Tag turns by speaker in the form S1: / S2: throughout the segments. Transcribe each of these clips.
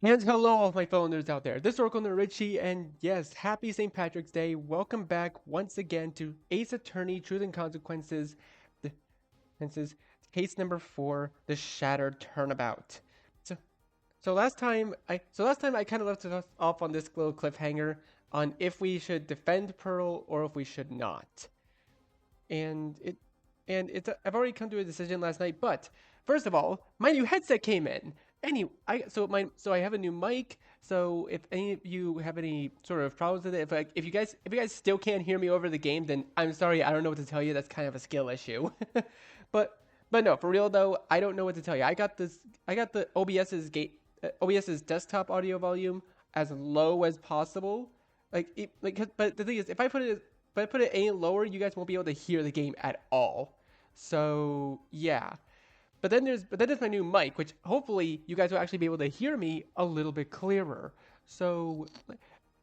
S1: And hello, all my fellow nerds out there. This is Oracle Nerd Richie, and yes, happy St. Patrick's Day. Welcome back once again to Ace Attorney: Truth and Consequences. The Consequences, case number 4, the Shattered Turnabout. So, so last time I kind of left us off on this little cliffhanger on if we should defend Pearl or if we should not. And it and it's I've already come to a decision last night. But first of all, my new headset came in. So I have a new mic. So if any of you have any sort of problems with it, if you guys still can't hear me over the game, then I'm sorry. I don't know what to tell you. That's kind of a skill issue. but but no, for real though, I don't know what to tell you. I got the OBS's desktop audio volume as low as possible. But the thing is, if I put it any lower, you guys won't be able to hear the game at all. So yeah. But then there's my new mic, which hopefully you guys will actually be able to hear me a little bit clearer. So,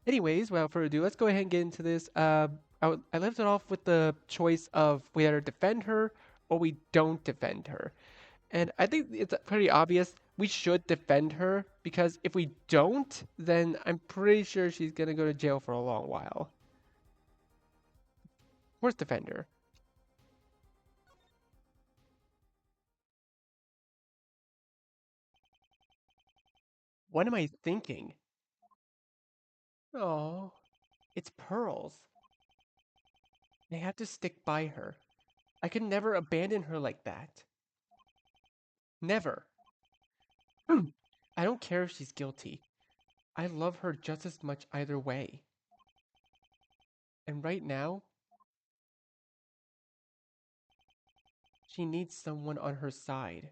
S1: anyways, without further ado, let's go ahead and get into this. I left it off with the choice of we either defend her or we don't defend her. And I think it's pretty obvious we should defend her because if we don't, then I'm pretty sure she's gonna go to jail for a long while. Where's defender? What am I thinking? Oh, it's Pearls. I have to stick by her. I could never abandon her like that. Never. I don't care if she's guilty. I love her just as much either way. And right now, she needs someone on her side.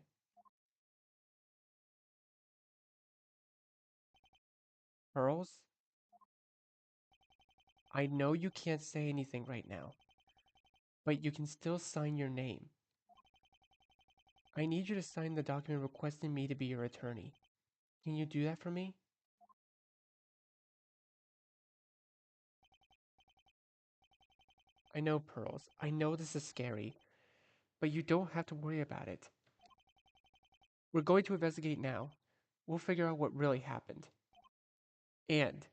S1: Pearls, I know you can't say anything right now, but you can still sign your name. I need you to sign the document requesting me to be your attorney. Can you do that for me? I know, Pearls. I know this is scary, but you don't have to worry about it. We're going to investigate now. We'll figure out what really happened. And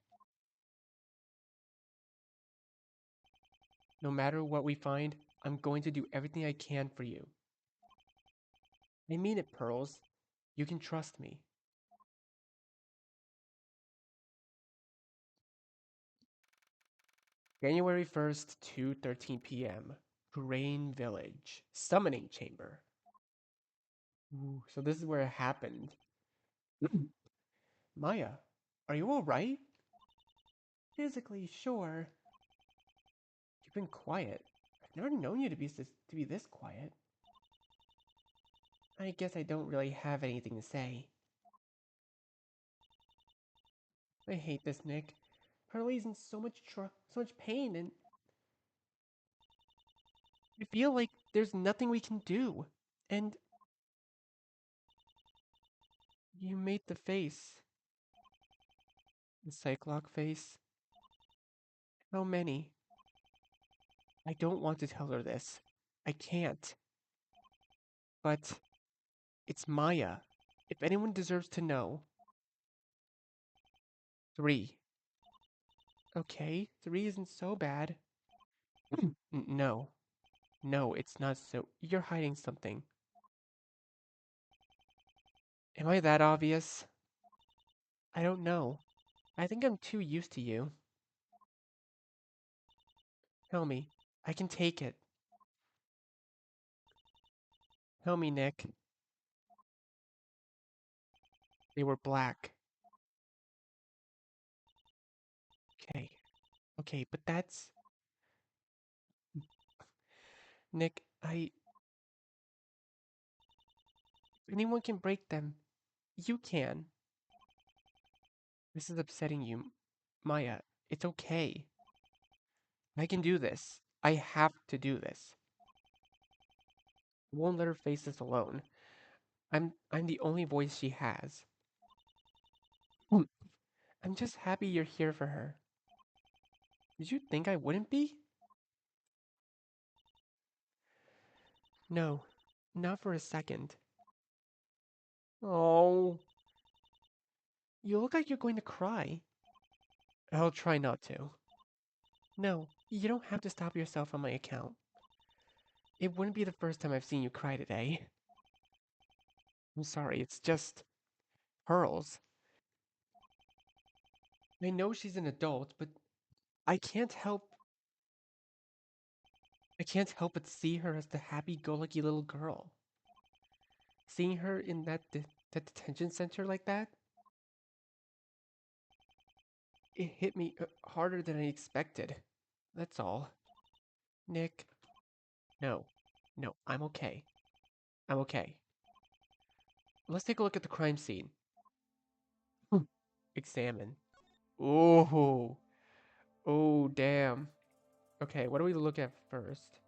S1: no matter what we find, I'm going to do everything I can for you. I mean it, Pearls. You can trust me. January 1st, 2:13 p.m. Grain Village. Summoning Chamber. Ooh, so this is where it happened. Maya, are you alright? Physically, sure. You've been quiet. I've never known you to be this quiet. I guess I don't really have anything to say. I hate this, Nick. Harley's in so much pain, and I feel like there's nothing we can do. And you made the face. The Cyclock face. How many? I don't want to tell her this. I can't. But it's Maya. If anyone deserves to know. 3. Okay, 3 isn't so bad. No. No, it's not so. You're hiding something. Am I that obvious? I don't know. I think I'm too used to you. Tell me. I can take it. Tell me, Nick. They were black. Okay. Okay, but that's... Nick, anyone can break them. You can. This is upsetting you. Maya, it's okay. I can do this. I have to do this. I won't let her face this alone. I'm the only voice she has. Hmm. I'm just happy you're here for her. Did you think I wouldn't be? No, not for a second. Oh. You look like you're going to cry. I'll try not to. No, you don't have to stop yourself on my account. It wouldn't be the first time I've seen you cry today. I'm sorry, it's just Pearls. I know she's an adult, but I can't help I can't help but see her as the happy-go-lucky little girl. Seeing her in that detention center like that, it hit me harder than I expected. That's all. Nick, no. No, I'm okay. I'm okay. Let's take a look at the crime scene. Hmm. Examine. Ooh. Oh, damn. Okay, what do we look at first?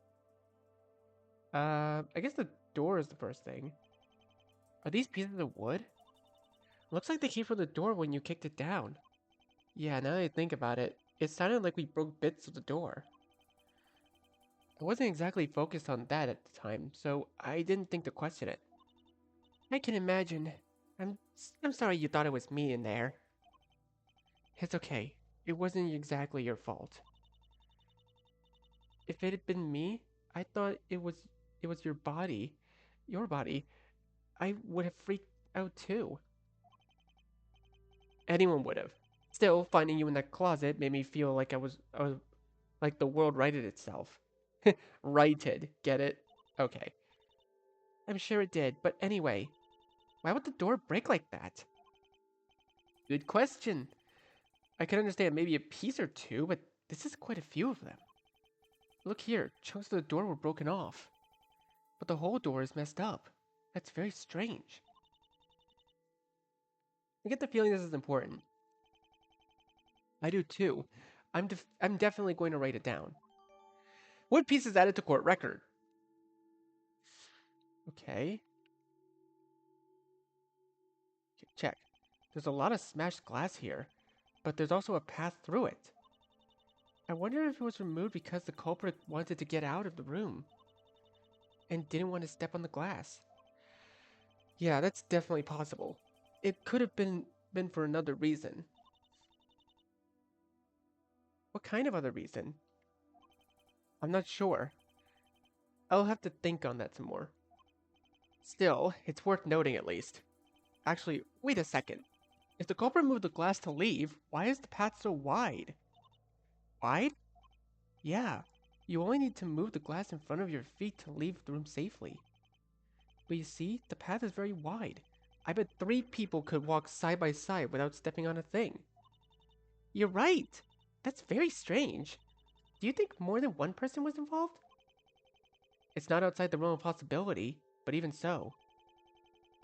S1: I guess the door is the first thing. Are these pieces of wood? Looks like they came from the door when you kicked it down. Yeah, now that I think about it, it sounded like we broke bits of the door. I wasn't exactly focused on that at the time, so I didn't think to question it. I can imagine. I'm sorry you thought it was me in there. It's okay. It wasn't exactly your fault. If it had been me, I thought it was your body. I would have freaked out too. Anyone would have. Still, finding you in that closet made me feel like I was like the world righted itself. Righted, get it? Okay. I'm sure it did, but anyway, why would the door break like that? Good question. I could understand maybe a piece or two, but this is quite a few of them. Look here, chunks of the door were broken off. But the whole door is messed up. That's very strange. I get the feeling this is important. I do too. I'm definitely going to write it down. What piece is added to court record? Okay. Check. There's a lot of smashed glass here, but there's also a path through it. I wonder if it was removed because the culprit wanted to get out of the room and didn't want to step on the glass. Yeah, that's definitely possible. It could have been for another reason. What kind of other reason? I'm not sure. I'll have to think on that some more. Still, it's worth noting at least. Actually, wait a second. If the culprit moved the glass to leave, why is the path so wide? Wide? Yeah. You only need to move the glass in front of your feet to leave the room safely. But you see, the path is very wide. I bet 3 people could walk side by side without stepping on a thing. You're right! That's very strange. Do you think more than one person was involved? It's not outside the realm of possibility, but even so.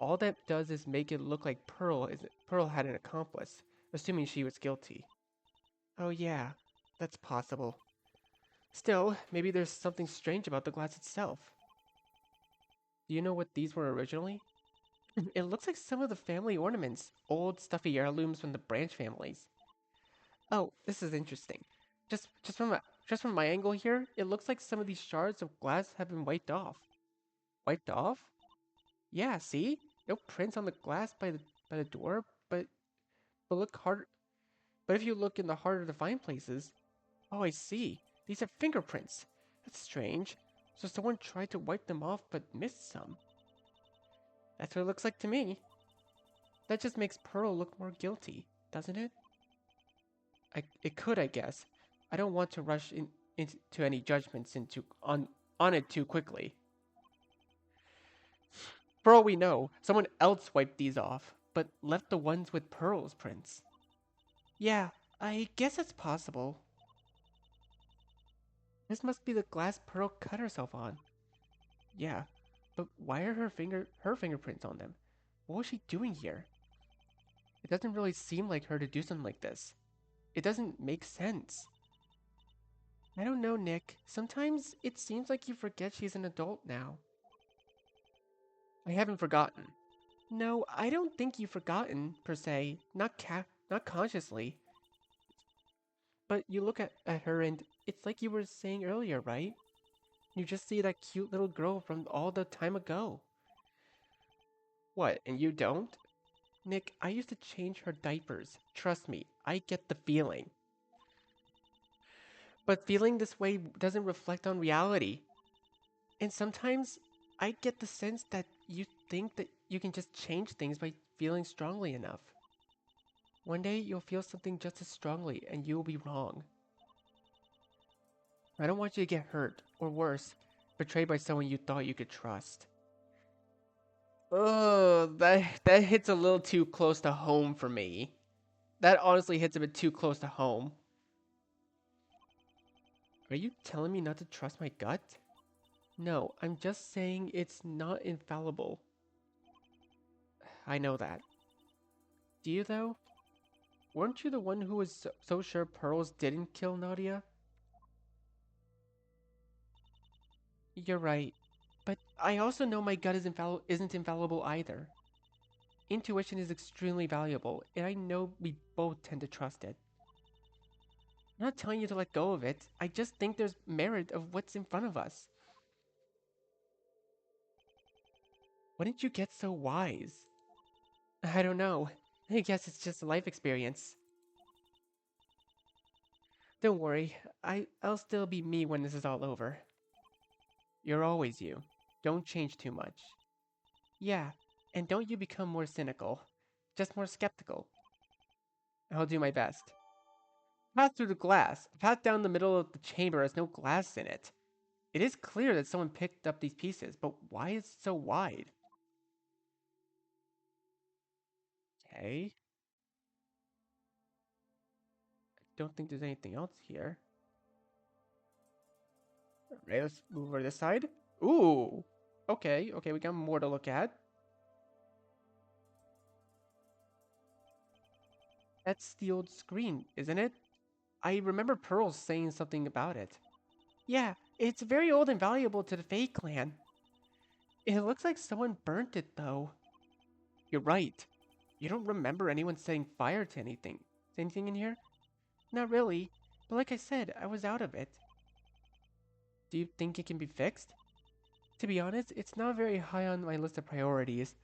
S1: All that does is make it look like Pearl had an accomplice, assuming she was guilty. Oh yeah, that's possible. Still, maybe there's something strange about the glass itself. Do you know what these were originally? It looks like some of the family ornaments, old stuffy heirlooms from the branch families. Oh, this is interesting. Just from my angle here, it looks like some of these shards of glass have been wiped off. Wiped off? Yeah, see? No prints on the glass by the door, but look hard. But if you look in the harder to find places, oh, I see. These are fingerprints. That's strange. So someone tried to wipe them off but missed some. That's what it looks like to me. That just makes Pearl look more guilty, doesn't it? It could, I guess. I don't want to rush into any judgments on it too quickly. For all we know, someone else wiped these off, but left the ones with Pearl's prints. Yeah, I guess it's possible. This must be the glass Pearl cut herself on. Yeah, but why are her fingerprints on them? What was she doing here? It doesn't really seem like her to do something like this. It doesn't make sense. I don't know, Nick. Sometimes it seems like you forget she's an adult now. I haven't forgotten. No, I don't think you've forgotten, per se. Not consciously. But you look at her and it's like you were saying earlier, right? You just see that cute little girl from all the time ago. What, and you don't? Nick, I used to change her diapers. Trust me, I get the feeling. But feeling this way doesn't reflect on reality. And sometimes I get the sense that you think that you can just change things by feeling strongly enough. One day you'll feel something just as strongly and you will be wrong. I don't want you to get hurt, or worse, betrayed by someone you thought you could trust. Oh, that hits a little too close to home for me. That honestly hits a bit too close to home. Are you telling me not to trust my gut? No, I'm just saying it's not infallible. I know that. Do you though? Weren't you the one who was so sure pearls didn't kill Nadia? You're right. But I also know my gut isn't infallible either. Intuition is extremely valuable, and I know we both tend to trust it. I'm not telling you to let go of it. I just think there's merit of what's in front of us. Why didn't you get so wise? I don't know. I guess it's just a life experience. Don't worry, I'll still be me when this is all over. You're always you. Don't change too much. Yeah, and don't you become more cynical. Just more skeptical. I'll do my best. Path through the glass. The path down the middle of the chamber has no glass in it. It is clear that someone picked up these pieces, but why is it so wide? Okay. I don't think there's anything else here. Alright, let's move over this side. Ooh! Okay, we got more to look at. That's the old screen, isn't it? I remember Pearl saying something about it. Yeah, it's very old and valuable to the Fae clan. It looks like someone burnt it, though. You're right. You don't remember anyone setting fire to anything. Is anything in here? Not really, but like I said, I was out of it. Do you think it can be fixed? To be honest, it's not very high on my list of priorities.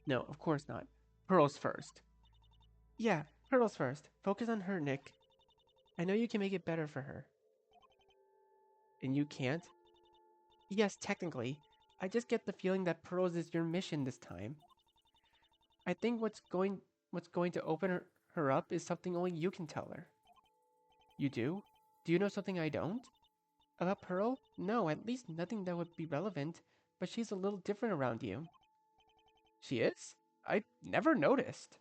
S1: No, of course not. Pearl's first. Yeah, Pearl's first. Focus on her, Nick. I know you can make it better for her. And you can't? Yes, technically. I just get the feeling that Pearl's is your mission this time. I think what's going to open her up is something only you can tell her. You do? Do you know something I don't? About Pearl? No, at least nothing that would be relevant, but she's a little different around you. She is? I never noticed.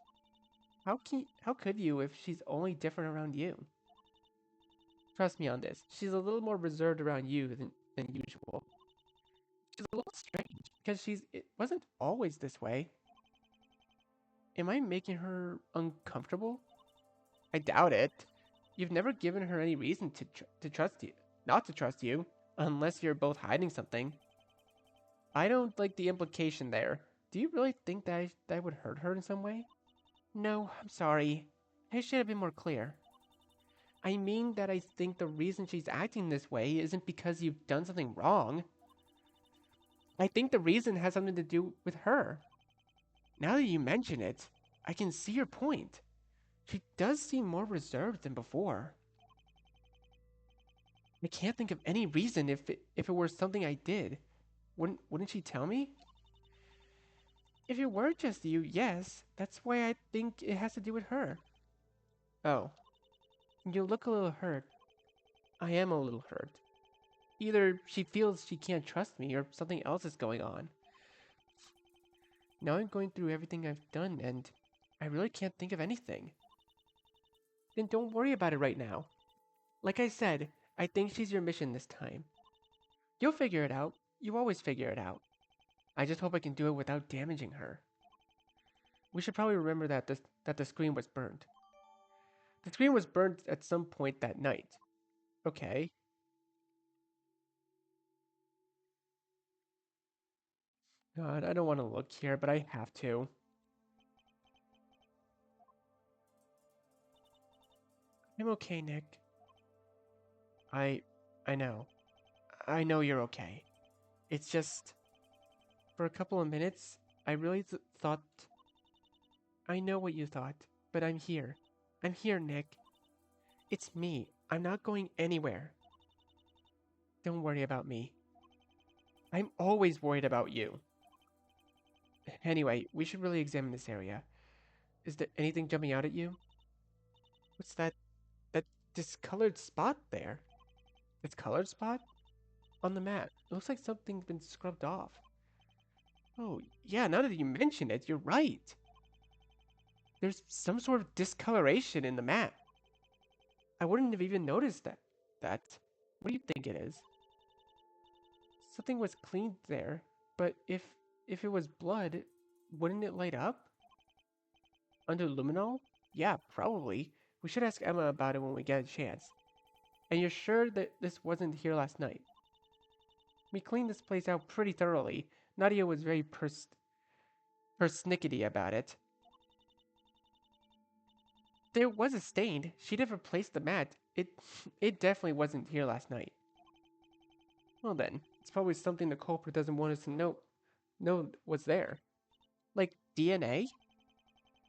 S1: How could you if she's only different around you? Trust me on this. She's a little more reserved around you than usual. She's a little strange because it wasn't always this way. Am I making her uncomfortable? I doubt it. You've never given her any reason to trust you, not to trust you, unless you're both hiding something. I don't like the implication there. Do you really think that would hurt her in some way? No, I'm sorry. I should have been more clear. I mean that I think the reason she's acting this way isn't because you've done something wrong. I think the reason has something to do with her. Now that you mention it, I can see your point. She does seem more reserved than before. I can't think of any reason if it were something I did. Wouldn't she tell me? If it were just you, yes. That's why I think it has to do with her. Oh, you look a little hurt. I am a little hurt. Either she feels she can't trust me or something else is going on. Now I'm going through everything I've done and I really can't think of anything. Then don't worry about it right now. Like I said, I think she's your mission this time. You'll figure it out. You always figure it out. I just hope I can do it without damaging her. We should probably remember that the screen was burnt. The screen was burnt at some point that night. Okay. God, I don't want to look here, but I have to. I'm okay, Nick. I I know. I know you're okay. It's just for a couple of minutes, I really thought. I know what you thought, but I'm here. I'm here, Nick. It's me. I'm not going anywhere. Don't worry about me. I'm always worried about you. Anyway, we should really examine this area. Is there anything jumping out at you? What's that? That discolored spot there? This colored spot? On the map. It looks like something's been scrubbed off. Oh, yeah, now that you mention it, you're right. There's some sort of discoloration in the map. I wouldn't have even noticed that. What do you think it is? Something was cleaned there, but if it was blood, wouldn't it light up? Under luminol? Yeah, probably. We should ask Emma about it when we get a chance. And you're sure that this wasn't here last night? We cleaned this place out pretty thoroughly. Nadia was very persnickety about it. There was a stain. She'd have replaced the mat. It definitely wasn't here last night. Well then, it's probably something the culprit doesn't want us to know was there. Like DNA?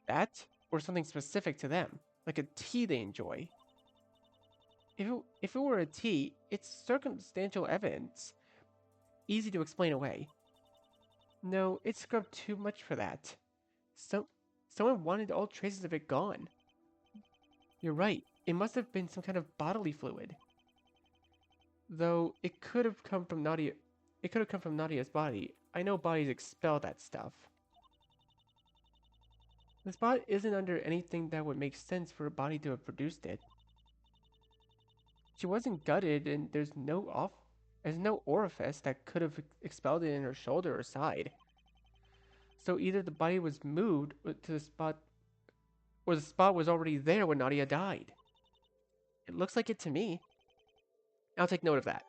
S1: That? Or something specific to them. Like a tea they enjoy. If it were a tea, it's circumstantial evidence. Easy to explain away. No, it scrubbed too much for that. So, someone wanted all traces of it gone. You're right. It must have been some kind of bodily fluid. Though it could have come from Nadia. It could have come from Nadia's body. I know bodies expel that stuff. The spot isn't under anything that would make sense for a body to have produced it. She wasn't gutted, and there's no orifice that could have expelled it in her shoulder or side. So either the body was moved to the spot, or the spot was already there when Nadia died. It looks like it to me. I'll take note of that.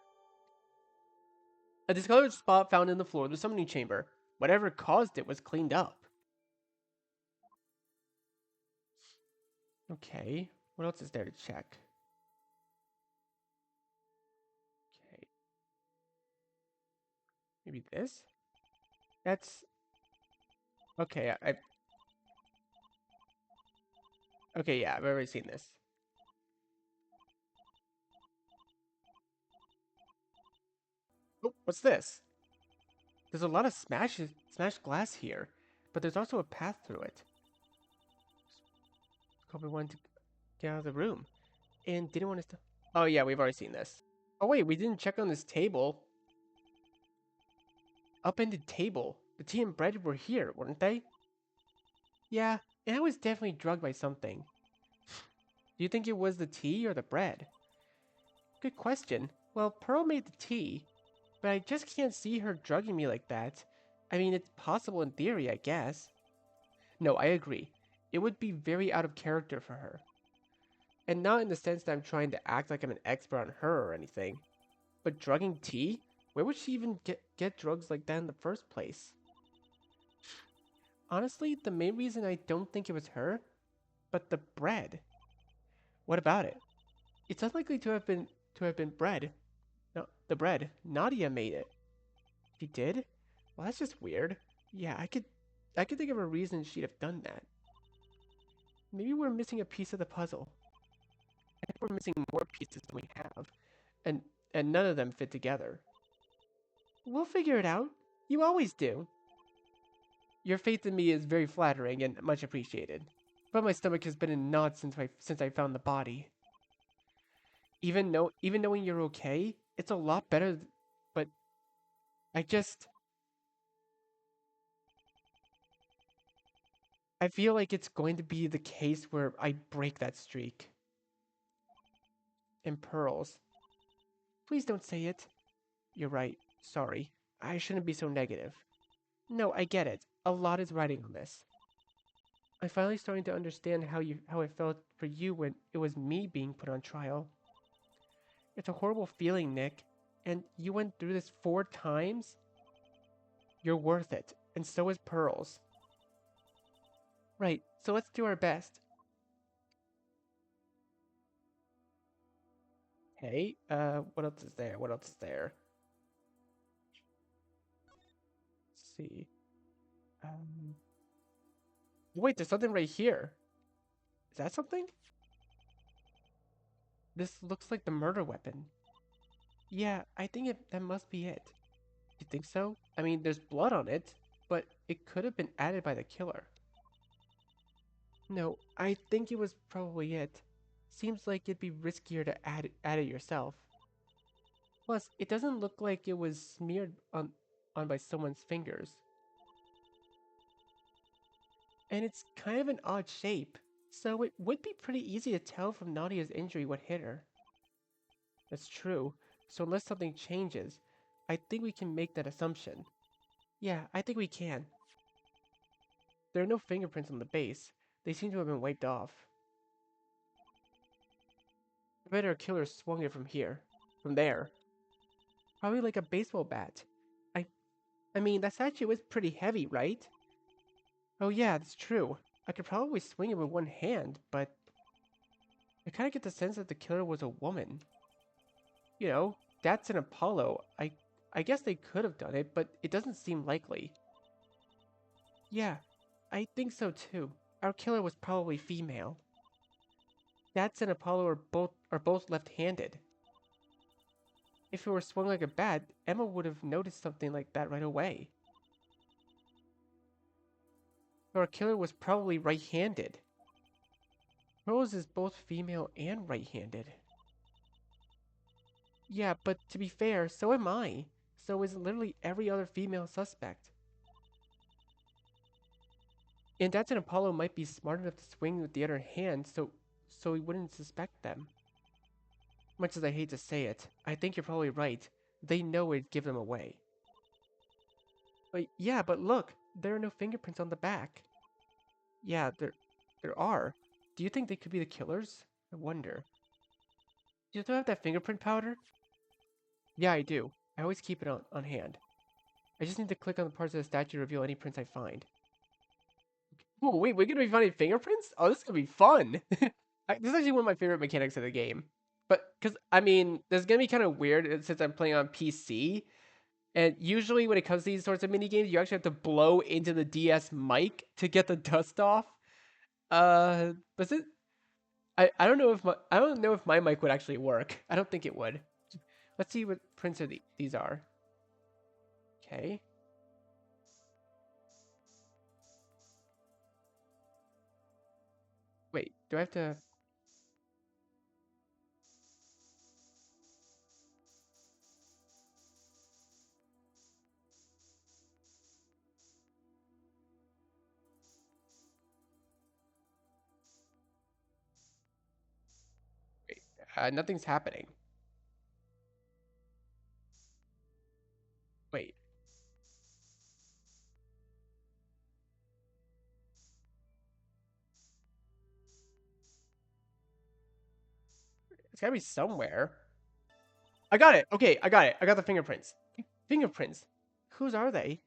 S1: A discolored spot found in the floor of the summoning chamber. Whatever caused it was cleaned up. Okay, what else is there to check? Okay, maybe this? That's... Okay, okay, yeah, I've already seen this. Oh, what's this? There's a lot of smashed glass here, but there's also a path through it. Probably wanted to get out of the room, and didn't want to... Oh yeah, we've already seen this. Oh wait, we didn't check on this table. Upended table. The tea and bread were here, weren't they? Yeah, and I was definitely drugged by something. Do you think it was the tea or the bread? Good question. Well, Pearl made the tea, but I just can't see her drugging me like that. I mean, it's possible in theory, I guess. No, I agree. It would be very out of character for her. And not in the sense that I'm trying to act like I'm an expert on her or anything. But drugging tea? Where would she even get drugs like that in the first place? Honestly, the main reason I don't think it was her, but the bread. What about it? It's unlikely to have been bread. No, the bread. Nadia made it. She did? Well, that's just weird. Yeah, I could think of a reason she'd have done that. Maybe we're missing a piece of the puzzle. I think we're missing more pieces than we have, and none of them fit together. We'll figure it out. You always do. Your faith in me is very flattering and much appreciated. But my stomach has been in knots since I found the body. Even knowing you're okay, it's a lot better. But I just I feel like it's going to be the case where I break that streak. And pearls. Please don't say it. You're right. Sorry. I shouldn't be so negative. No, I get it. A lot is riding on this. I'm finally starting to understand how I felt for you when it was me being put on trial. It's a horrible feeling, Nick. And you went through this 4 times? You're worth it. And so is Pearls. Right, so let's do our best. Hey, what else is there? What else is there? Let's see. Um, wait, there's something right here. Is that something? This looks like the murder weapon. Yeah, I think that must be it. You think so? I mean, there's blood on it, but it could have been added by the killer. No, I think it was probably it. Seems like it'd be riskier to add it yourself. Plus, it doesn't look like it was smeared on by someone's fingers. And it's kind of an odd shape, so it would be pretty easy to tell from Nadia's injury what hit her. That's true, so unless something changes, I think we can make that assumption. Yeah, I think we can. There are no fingerprints on the base. They seem to have been wiped off. I bet our killer swung it from here. From there. Probably like a baseball bat. I I mean, that statue is pretty heavy, right? Oh yeah, that's true. I could probably swing it with one hand, but I kind of get the sense that the killer was a woman. You know, that's an Apollo. I guess they could have done it, but it doesn't seem likely. Yeah, I think so too. Our killer was probably female. That's and Apollo are both left-handed. If it were swung like a bat, Emma would have noticed something like that right away. So our killer was probably right-handed. Rose is both female and right-handed. Yeah, but to be fair, so am I. So is literally every other female suspect. And that's an Apollo might be smart enough to swing with the other hand, so we wouldn't suspect them. Much as I hate to say it, I think you're probably right. They know it'd give them away. But yeah, but look, there are no fingerprints on the back. Yeah, there are. Do you think they could be the killers? I wonder. Do you still have that fingerprint powder? Yeah, I do. I always keep it on hand. I just need to click on the parts of the statue to reveal any prints I find. Oh, wait, we're gonna be finding fingerprints? Oh, this is gonna be fun! This is actually one of my favorite mechanics of the game. But, because, I mean, this is gonna be kind of weird since I'm playing on PC. And usually when it comes to these sorts of mini games, you actually have to blow into the DS mic to get the dust off. But I don't know if my mic would actually work. I don't think it would. Let's see what prints are these are. Okay. Wait, do I have to? Wait, nothing's happening. Wait, it's gotta be somewhere. I got it. Okay, I got it. I got the fingerprints. Fingerprints. Whose are they?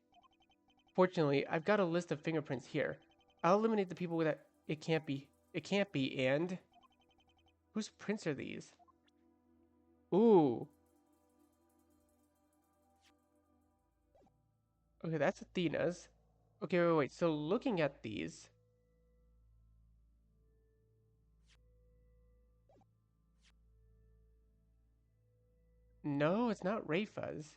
S1: Fortunately, I've got a list of fingerprints here. I'll eliminate the people that it can't be. It can't be. And whose prints are these? Ooh. Okay, that's Athena's. Okay, wait. So looking at these, no, it's not Rafa's.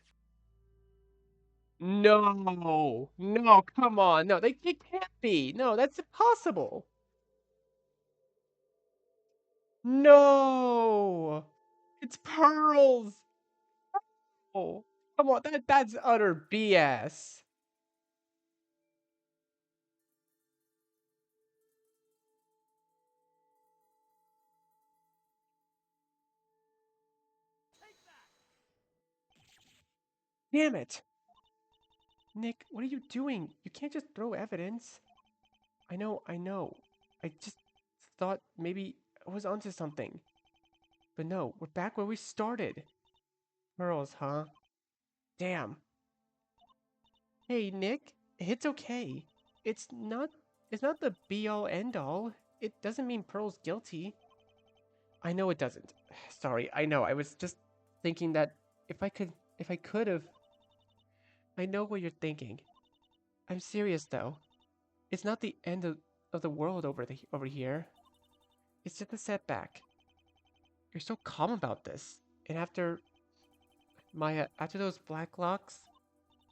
S1: No, no, come on. No, they can't be. No, that's impossible. No, it's pearls. Oh, come on. That's utter BS. Damn it. Nick, what are you doing? You can't just throw evidence. I know, I know. I just thought maybe I was onto something. But no, we're back where we started. Pearls, huh? Damn. Hey, Nick, it's okay. It's not it's not the be all end all. It doesn't mean Pearl's guilty. I know it doesn't. Sorry, I know. I was just thinking that if I could have I know what you're thinking. I'm serious though. It's not the end of the world over here. It's just a setback. You're so calm about this. And after Maya, after those black locks,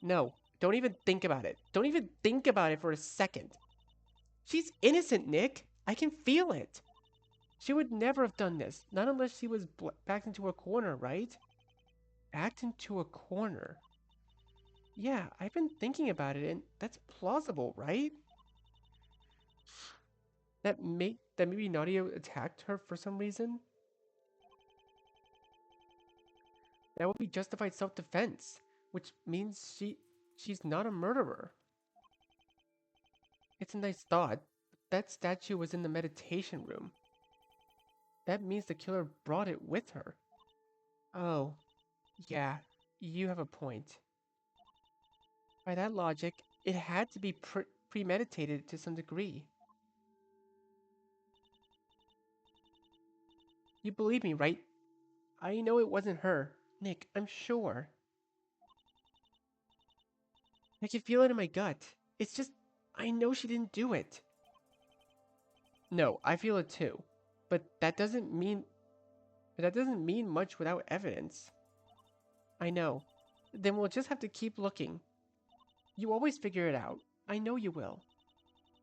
S1: no, don't even think about it. Don't even think about it for a second. She's innocent, Nick. I can feel it. She would never have done this, not unless she was backed into a corner, right? Backed into a corner. Yeah, I've been thinking about it, and that's plausible, right? That maybe Nadia attacked her for some reason. That would be justified self-defense, which means she's not a murderer. It's a nice thought. That statue was in the meditation room. That means the killer brought it with her. Oh, yeah, you have a point. By that logic, it had to be premeditated to some degree. You believe me, right? I know it wasn't her. Nick, I'm sure. I can feel it in my gut. It's just, I know she didn't do it. No, I feel it too. But that doesn't mean much without evidence. I know. Then we'll just have to keep looking. You always figure it out. I know you will.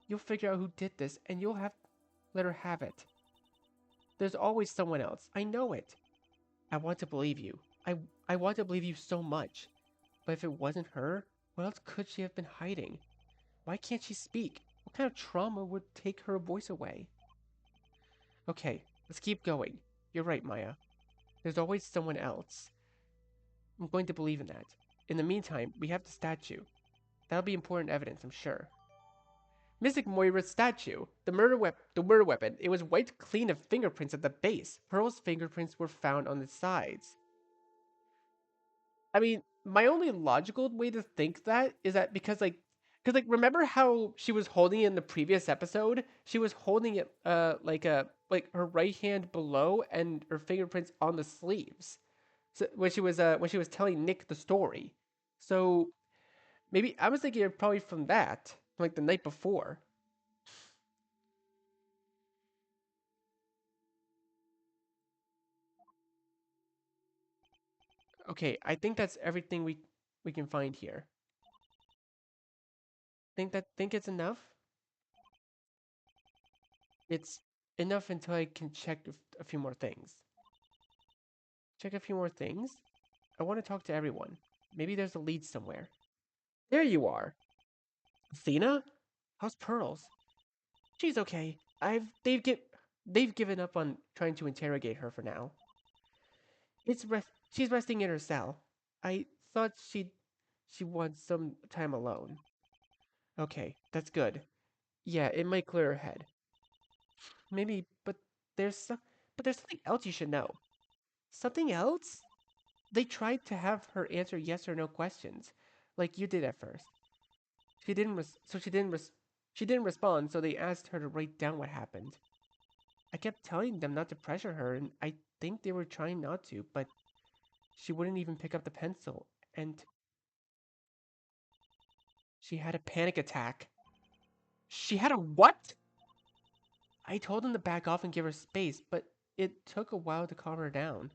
S1: You'll figure out who did this and you'll have let her have it. There's always someone else. I know it. I want to believe you. I want to believe you so much. But if it wasn't her, what else could she have been hiding? Why can't she speak? What kind of trauma would take her voice away? Okay, let's keep going. You're right, Maya. There's always someone else. I'm going to believe in that. In the meantime, we have the statue. That'll be important evidence, I'm sure. Mystic Moira's statue. The murder weapon. It was wiped clean of fingerprints at the base. Pearl's fingerprints were found on the sides. I mean, my only logical way to think that is that because remember how she was holding it in the previous episode? She was holding it like her right hand below and her fingerprints on the sleeves. So when she was telling Nick the story. So maybe I was thinking of probably from that, like the night before. Okay, I think that's everything we can find here. Think it's enough? It's enough until I can check a few more things. Check a few more things? I want to talk to everyone. Maybe there's a lead somewhere. There you are. Athena? How's Pearls? She's okay. They've given up on trying to interrogate her for now. She's resting in her cell. I thought she wants some time alone. Okay, that's good. Yeah, it might clear her head. Maybe, but there's something else you should know. Something else? They tried to have her answer yes or no questions, like you did at first. She didn't res- so she didn't respond, so they asked her to write down what happened. I kept telling them not to pressure her, and I think they were trying not to, but she wouldn't even pick up the pencil, and she had a panic attack. She had a what? I told them to back off and give her space, but it took a while to calm her down.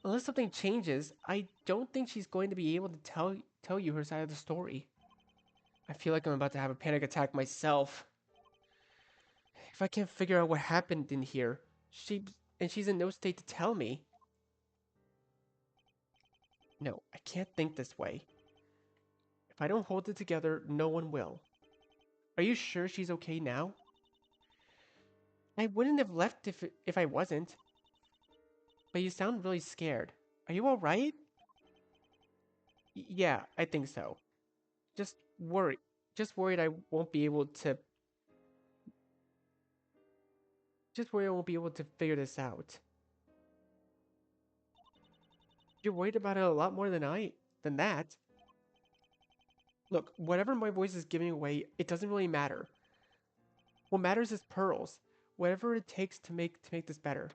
S1: Unless something changes, I don't think she's going to be able to tell you her side of the story. I feel like I'm about to have a panic attack myself. If I can't figure out what happened in here, she's in no state to tell me. No, I can't think this way. If I don't hold it together, no one will. Are you sure she's okay now? I wouldn't have left if I wasn't. But you sound really scared. Are you all right? Yeah, I think so. Just worried. Just worried I won't be able to. Just worried I won't be able to figure this out. You're worried about it a lot more than that. Look, whatever my voice is giving away, it doesn't really matter. What matters is Pearls. Whatever it takes to make this better.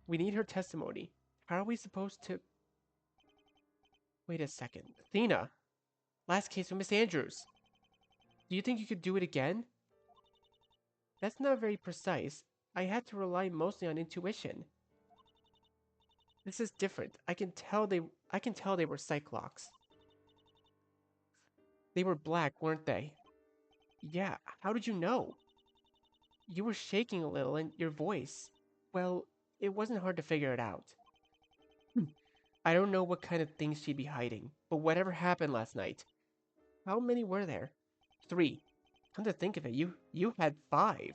S1: We need her testimony. How are we supposed to? Wait a second, Athena. Last case with Miss Andrews. Do you think you could do it again? That's not very precise. I had to rely mostly on intuition. This is different. I can tell they were Cyclops. They were black, weren't they? Yeah, how did you know? You were shaking a little and your voice. Well, it wasn't hard to figure it out. I don't know what kind of things she'd be hiding, but whatever happened last night. How many were there? Three. Come to think of it, you had five.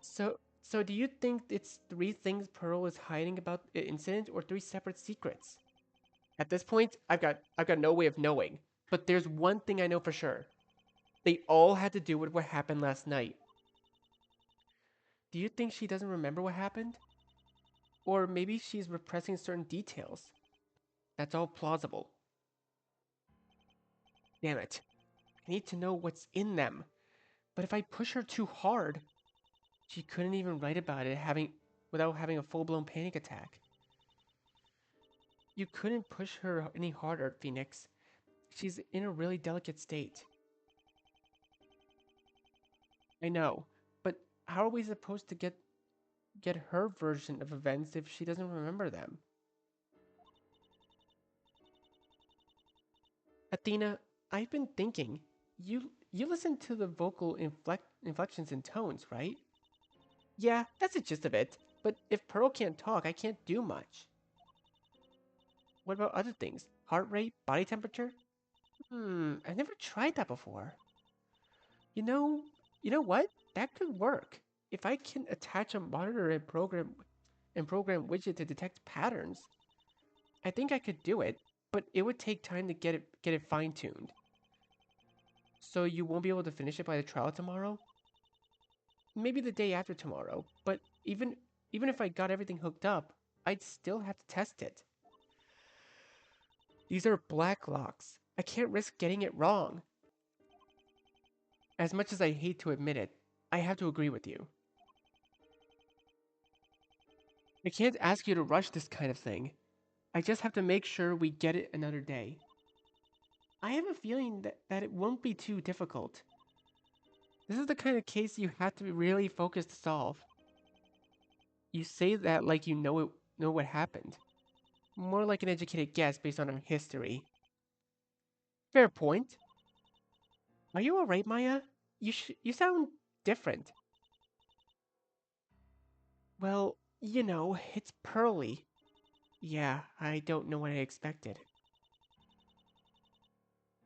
S1: So do you think it's three things Pearl is hiding about the incident or three separate secrets? At this point, I've got no way of knowing. But there's one thing I know for sure. They all had to do with what happened last night. Do you think she doesn't remember what happened? Or maybe she's repressing certain details. That's all plausible. Damn it. I need to know what's in them. But if I push her too hard, she couldn't even write about it without having a full-blown panic attack. You couldn't push her any harder, Phoenix. She's in a really delicate state. I know, but how are we supposed to get her version of events if she doesn't remember them? Athena, I've been thinking. You listen to the vocal inflections and tones, right? Yeah, that's the gist of it. But if Pearl can't talk, I can't do much. What about other things? Heart rate, body temperature? I've never tried that before. You know, you know what? That could work. If I can attach a monitor and program widget to detect patterns, I think I could do it, but it would take time to get it fine-tuned. So you won't be able to finish it by the trial tomorrow? Maybe the day after tomorrow, but even if I got everything hooked up, I'd still have to test it. These are black locks. I can't risk getting it wrong. As much as I hate to admit it, I have to agree with you. I can't ask you to rush this kind of thing. I just have to make sure we get it another day. I have a feeling that it won't be too difficult. This is the kind of case you have to be really focused to solve. You say that like you know what happened. More like an educated guess based on our history. Fair point. Are you alright, Maya? You sound different. Well, you know, it's Pearly. Yeah, I don't know what I expected.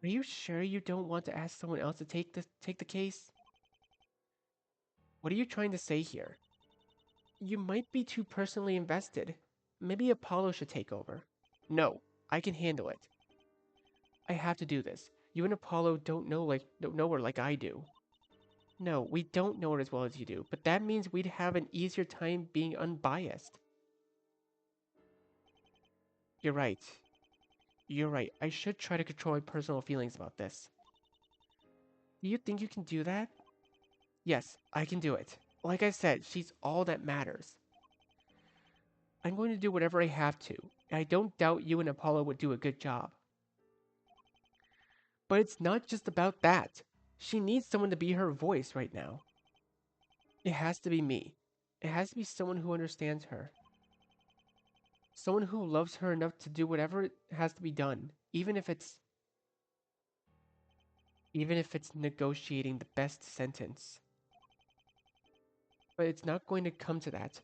S1: Are you sure you don't want to ask someone else to take the case? What are you trying to say here? You might be too personally invested. Maybe Apollo should take over. No, I can handle it. I have to do this. You and Apollo don't know her like I do. No, we don't know her as well as you do, but that means we'd have an easier time being unbiased. You're right. You're right. I should try to control my personal feelings about this. Do you think you can do that? Yes, I can do it. Like I said, she's all that matters. I'm going to do whatever I have to, and I don't doubt you and Apollo would do a good job. But it's not just about that. She needs someone to be her voice right now. It has to be me. It has to be someone who understands her. Someone who loves her enough to do whatever has to be done, even if it's negotiating the best sentence. But it's not going to come to that.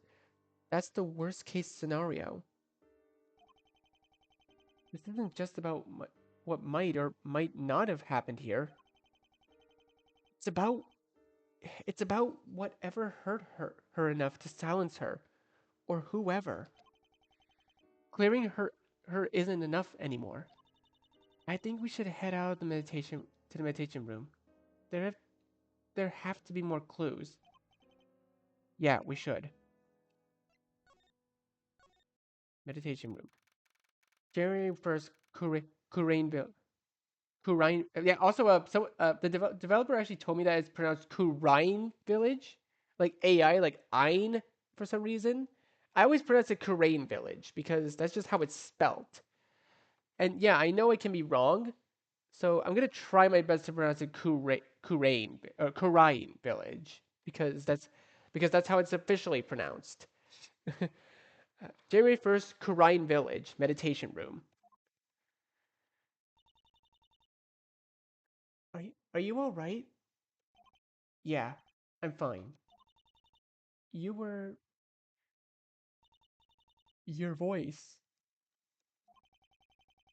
S1: That's the worst case scenario. This isn't just about what might or might not have happened here. It's about it's about whatever hurt her enough to silence her or whoever. Clearing her isn't enough anymore. I think we should head out of the meditation room. There have there have to be more clues. Yeah, we should. Meditation room. January 1st, Kurainville. Kurain. Yeah, also, the developer actually told me that it's pronounced Kurain Village, like AI, like Ein for some reason. I always pronounce it Kurain Village because that's just how it's spelled. And yeah, I know it can be wrong, so I'm gonna try my best to pronounce it Kurain Village because that's how it's officially pronounced. January 1st, Kurain Village meditation room. Are you all right? Yeah, I'm fine. You were your voice.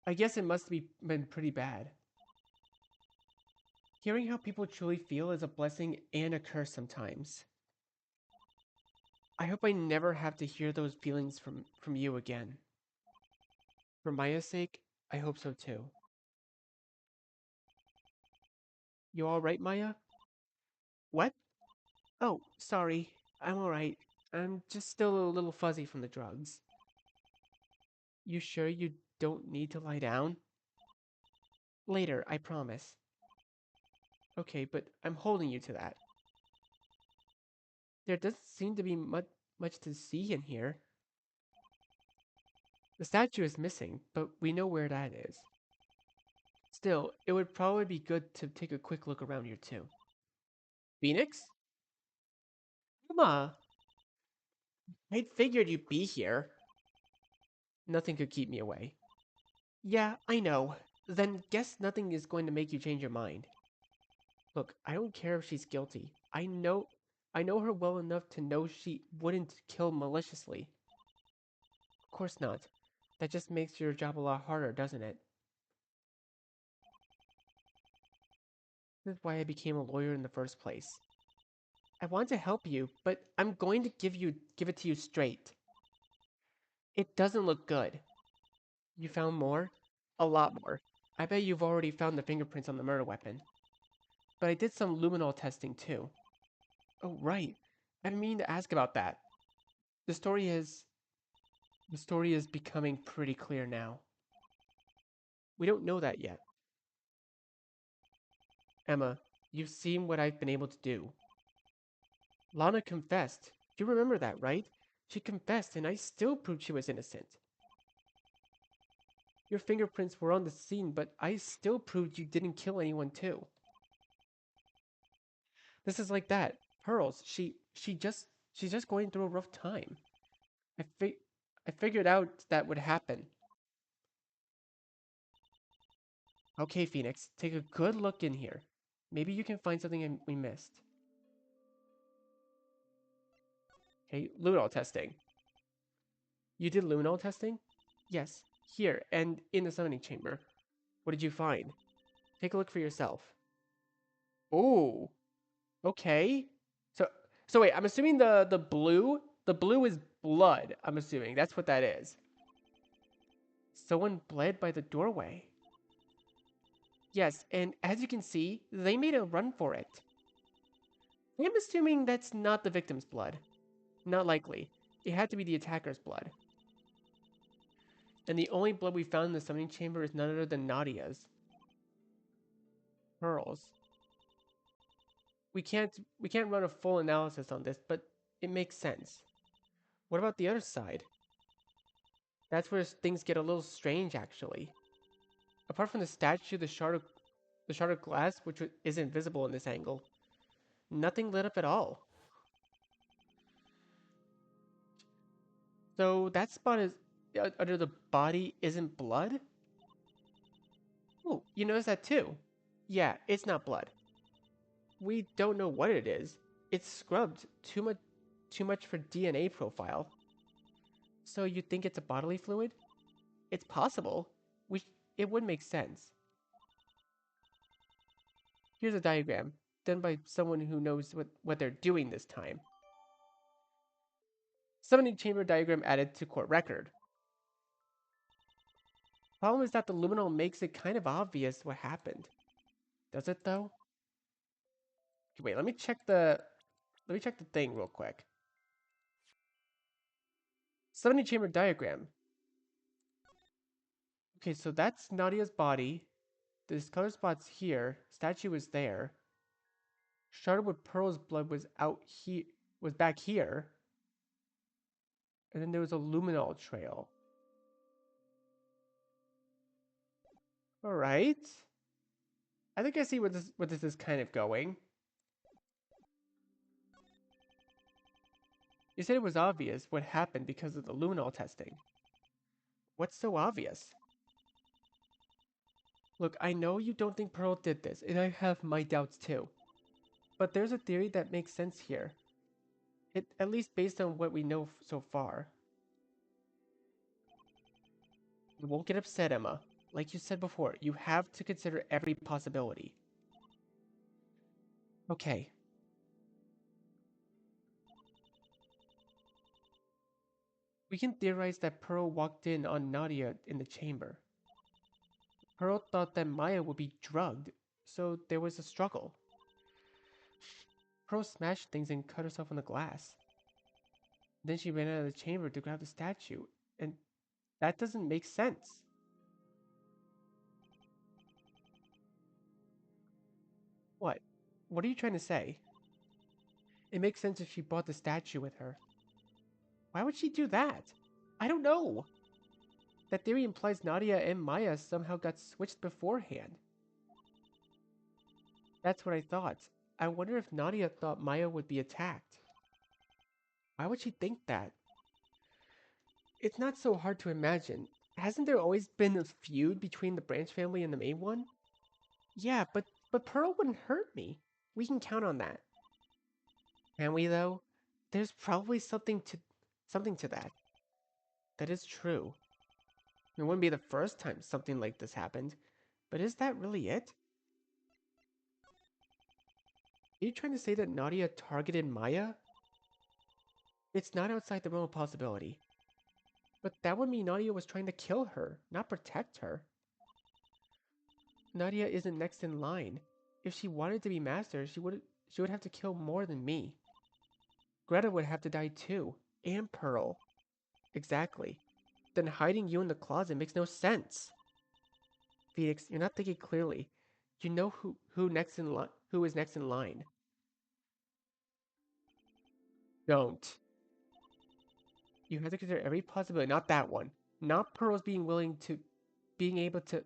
S1: I guess it must be been pretty bad. Hearing how people truly feel is a blessing and a curse sometimes. I hope I never have to hear those feelings from you again. For Maya's sake, I hope so too. You all right, Maya? What? Oh, sorry. I'm all right. I'm just still a little fuzzy from the drugs. You sure you don't need to lie down? Later, I promise. Okay, but I'm holding you to that. There doesn't seem to be much to see in here. The statue is missing, but we know where that is. Still, it would probably be good to take a quick look around here too. Phoenix? Emma! I figured you'd be here. Nothing could keep me away. Yeah, I know. Then guess nothing is going to make you change your mind. Look, I don't care if she's guilty. I know her well enough to know she wouldn't kill maliciously. Of course not. That just makes your job a lot harder, doesn't it? This is why I became a lawyer in the first place. I want to help you, but I'm going to give it to you straight. It doesn't look good. You found more? A lot more. I bet you've already found the fingerprints on the murder weapon. But I did some luminol testing too. Oh, right. I didn't mean to ask about that. The story is the story is becoming pretty clear now. We don't know that yet. Emma, you've seen what I've been able to do. Lana confessed. You remember that, right? She confessed and I still proved she was innocent. Your fingerprints were on the scene, but I still proved you didn't kill anyone too. This is like that. Pearls, she's just going through a rough time. I fi- I figured out that would happen. Okay, Phoenix, take a good look in here. Maybe you can find something we missed. Okay, luminol testing. You did luminol testing? Yes, here and in the summoning chamber. What did you find? Take a look for yourself. Ooh, okay. So so wait, I'm assuming the blue is blood. I'm assuming that's what that is. Someone bled by the doorway. Yes, and as you can see, they made a run for it. I'm assuming that's not the victim's blood. Not likely. It had to be the attacker's blood. And the only blood we found in the summoning chamber is none other than Nadia's. Pearls. We can't run a full analysis on this, but it makes sense. What about the other side? That's where things get a little strange actually. Apart from the statue, the shard of glass, which isn't visible in this angle, nothing lit up at all. So that spot is under the body isn't blood? Oh, you notice that too? Yeah, it's not blood. We don't know what it is. It's scrubbed too much for DNA profile. So you think it's a bodily fluid? It's possible. We it would make sense. Here's a diagram done by someone who knows what they're doing this time. Summoning chamber diagram added to court record. Problem is that the luminol makes it kind of obvious what happened. Does it though? Okay, wait, let me check the thing real quick. Summoning chamber diagram. Okay, so that's Nadia's body. This color spot's here. Statue was there. Charlotte Pearl's blood was out here, was back here. And then there was a luminol trail. All right. I think I see where this is kind of going. You said it was obvious what happened because of the luminol testing. What's so obvious? Look, I know you don't think Pearl did this, and I have my doubts too. But there's a theory that makes sense here. It at least based on what we know so far. You won't get upset, Emma. Like you said before, you have to consider every possibility. Okay, we can theorize that Pearl walked in on Nadia in the chamber. Pearl thought that Maya would be drugged, so there was a struggle. Pearl smashed things and cut herself on the glass. Then she ran out of the chamber to grab the statue, and that doesn't make sense. What? What are you trying to say? It makes sense if she brought the statue with her. Why would she do that? I don't know. That theory implies Nadia and Maya somehow got switched beforehand. That's what I thought. I wonder if Nadia thought Maya would be attacked. Why would she think that? It's not so hard to imagine. Hasn't there always been a feud between the Branch family and the main one? Yeah, but Pearl wouldn't hurt me. We can count on that. Can we though? There's probably something to that. That is true. It wouldn't be the first time something like this happened. But is that really it? Are you trying to say that Nadia targeted Maya? It's not outside the realm of possibility. But that would mean Nadia was trying to kill her, not protect her. Nadia isn't next in line. If she wanted to be master, she would have to kill more than me. Greta would have to die too, and Pearl. Exactly. Then hiding you in the closet makes no sense. Phoenix, you're not thinking clearly. You know who is next in line. Don't. You have to consider every possibility, not that one. Not Pearl's being able to.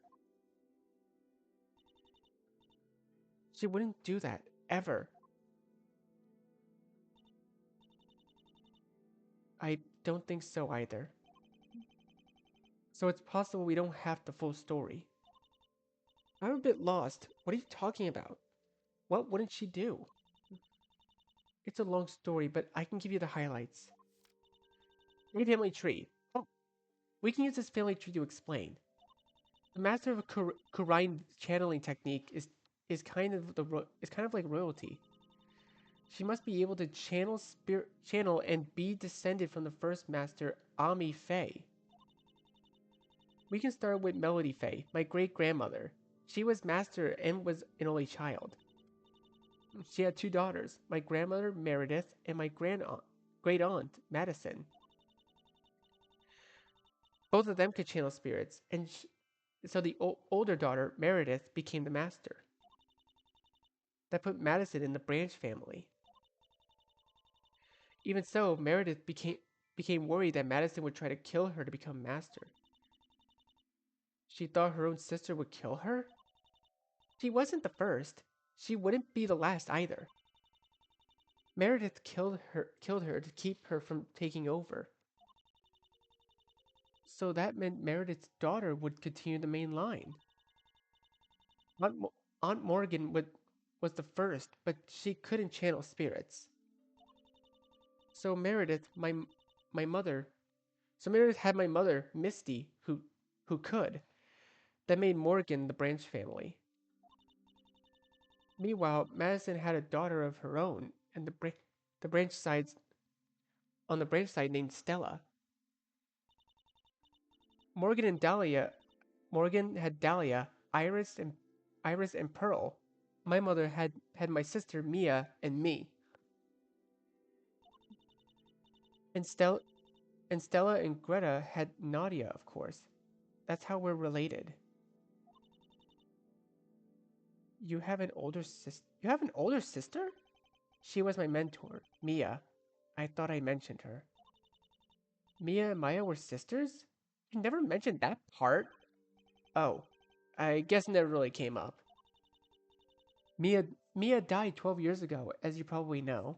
S1: She wouldn't do that, ever. I don't think so either. So it's possible we don't have the full story. I'm a bit lost. What are you talking about? What wouldn't she do? It's a long story, but I can give you the highlights. A family tree. Oh, we can use this family tree to explain. The master of a Kurine channeling technique is kind of like royalty. She must be able to channel and be descended from the first master, Ami Faye. We can start with Melody Faye, my great grandmother. She was master and was an only child. She had two daughters, my grandmother Meredith and my great aunt Madison. Both of them could channel spirits, and so the older daughter Meredith became the master. That put Madison in the Branch family. Even so, Meredith became worried that Madison would try to kill her to become master. She thought her own sister would kill her? She wasn't the first. She wouldn't be the last either. Meredith killed her to keep her from taking over. So that meant Meredith's daughter would continue the main line. Aunt, Aunt Morgan was the first, but she couldn't channel spirits. So Meredith, my mother, so Meredith had my mother, Misty, who could. That made Morgan the Branch family. Meanwhile, Madison had a daughter of her own, and the branch sides on the branch side named Stella. Morgan and Dahlia, Morgan had Dahlia, Iris and Pearl. My mother had my sister Mia and me, and Stella and Greta had Nadia, of course. That's how we're related. You have an older sister. You have an older sister? She was my mentor, Mia. I thought I mentioned her. Mia and Maya were sisters? You never mentioned that part. Oh, I guess it never really came up. Mia Mia died 12 years ago, as you probably know,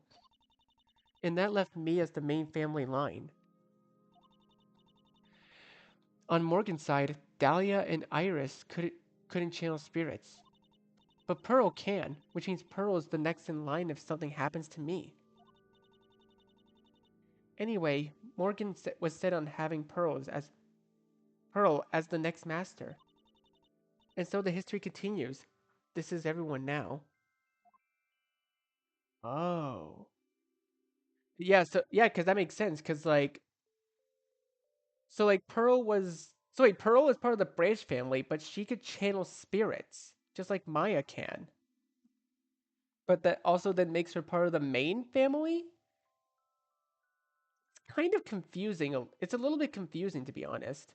S1: and that left me as the main family line. On Morgan's side, Dahlia and Iris couldn't channel spirits, but Pearl can, which means Pearl is the next in line if something happens to me. Anyway, Morgan was set on having Pearl as the next master, and so the history continues. This is everyone now. Oh. Yeah, so yeah, because that makes sense. Because Pearl is part of the Branch family, but she could channel spirits just like Maya can. But that also then makes her part of the main family. It's kind of confusing. It's a little bit confusing to be honest.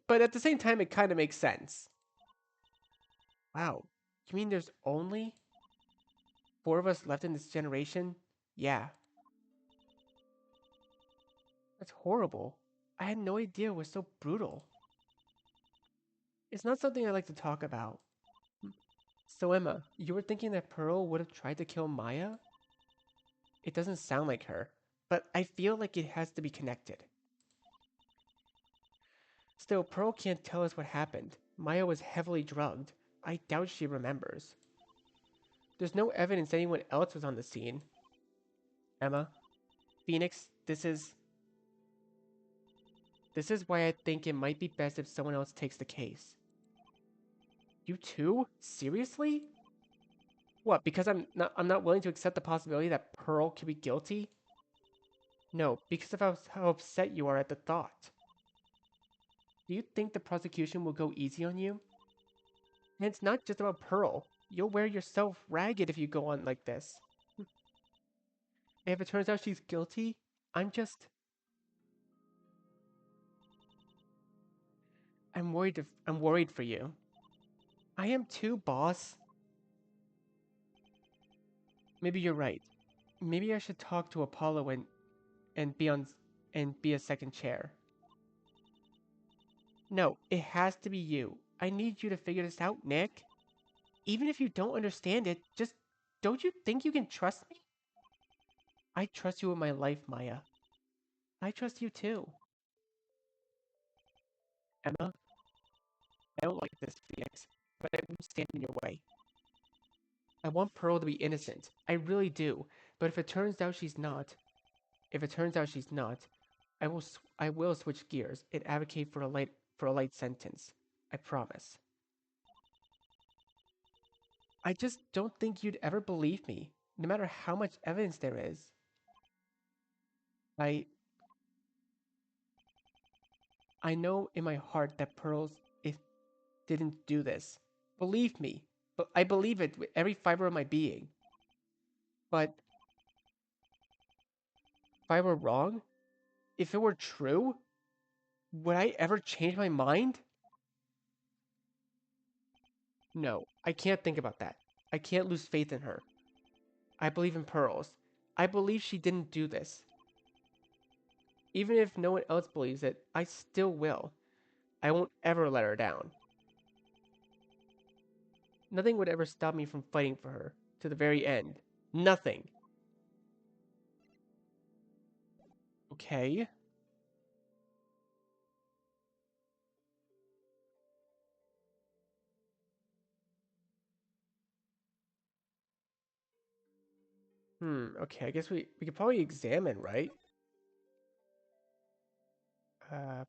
S1: But at the same time, it kind of makes sense. Wow, you mean there's only four of us left in this generation? Yeah, that's horrible. I had no idea it was so brutal. It's not something I like to talk about. So Emma, you were thinking that Pearl would have tried to kill Maya? It doesn't sound like her, but I feel like it has to be connected. Still, Pearl can't tell us what happened. Maya was heavily drugged. I doubt she remembers. There's no evidence anyone else was on the scene. Emma, Phoenix, this is why I think it might be best if someone else takes the case. You too? Seriously? What, because I'm not willing to accept the possibility that Pearl could be guilty? No, because of how upset you are at the thought. Do you think the prosecution will go easy on you? And it's not just about Pearl. You'll wear yourself ragged if you go on like this. And if it turns out she's guilty, I'm just... I'm worried for you. I am too, boss. Maybe you're right. Maybe I should talk to Apollo and be on and be a second chair. No, it has to be you. I need you to figure this out, Nick. Even if you don't understand it, just don't you think you can trust me? I trust you with my life, Maya. I trust you too. Emma, I don't like this, Phoenix, but I won't stand in your way. I want Pearl to be innocent. I really do. But if it turns out she's not, I will switch gears and advocate for a light sentence. I promise. I just don't think you'd ever believe me, no matter how much evidence there is. I I know in my heart that it didn't do this. Believe me, but I believe it with every fiber of my being. But if I were wrong, if it were true, would I ever change my mind? No, I can't think about that. I can't lose faith in her. I believe in Pearls. I believe she didn't do this. Even if no one else believes it, I still will. I won't ever let her down. Nothing would ever stop me from fighting for her to the very end. Nothing. Okay. Okay, I guess we could probably examine, right? Uh,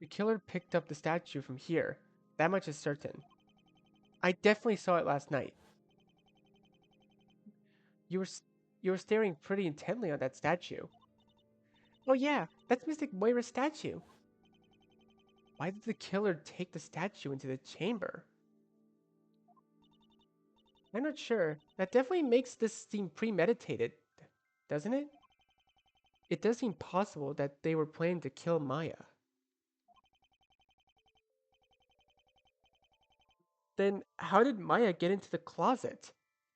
S1: the killer picked up the statue from here. That much is certain. I definitely saw it last night. You were you were staring pretty intently on that statue. Oh yeah, that's Mystic Moira's statue. Why did the killer take the statue into the chamber? I'm not sure. That definitely makes this seem premeditated, doesn't it? It does seem possible that they were planning to kill Maya. Then how did Maya get into the closet?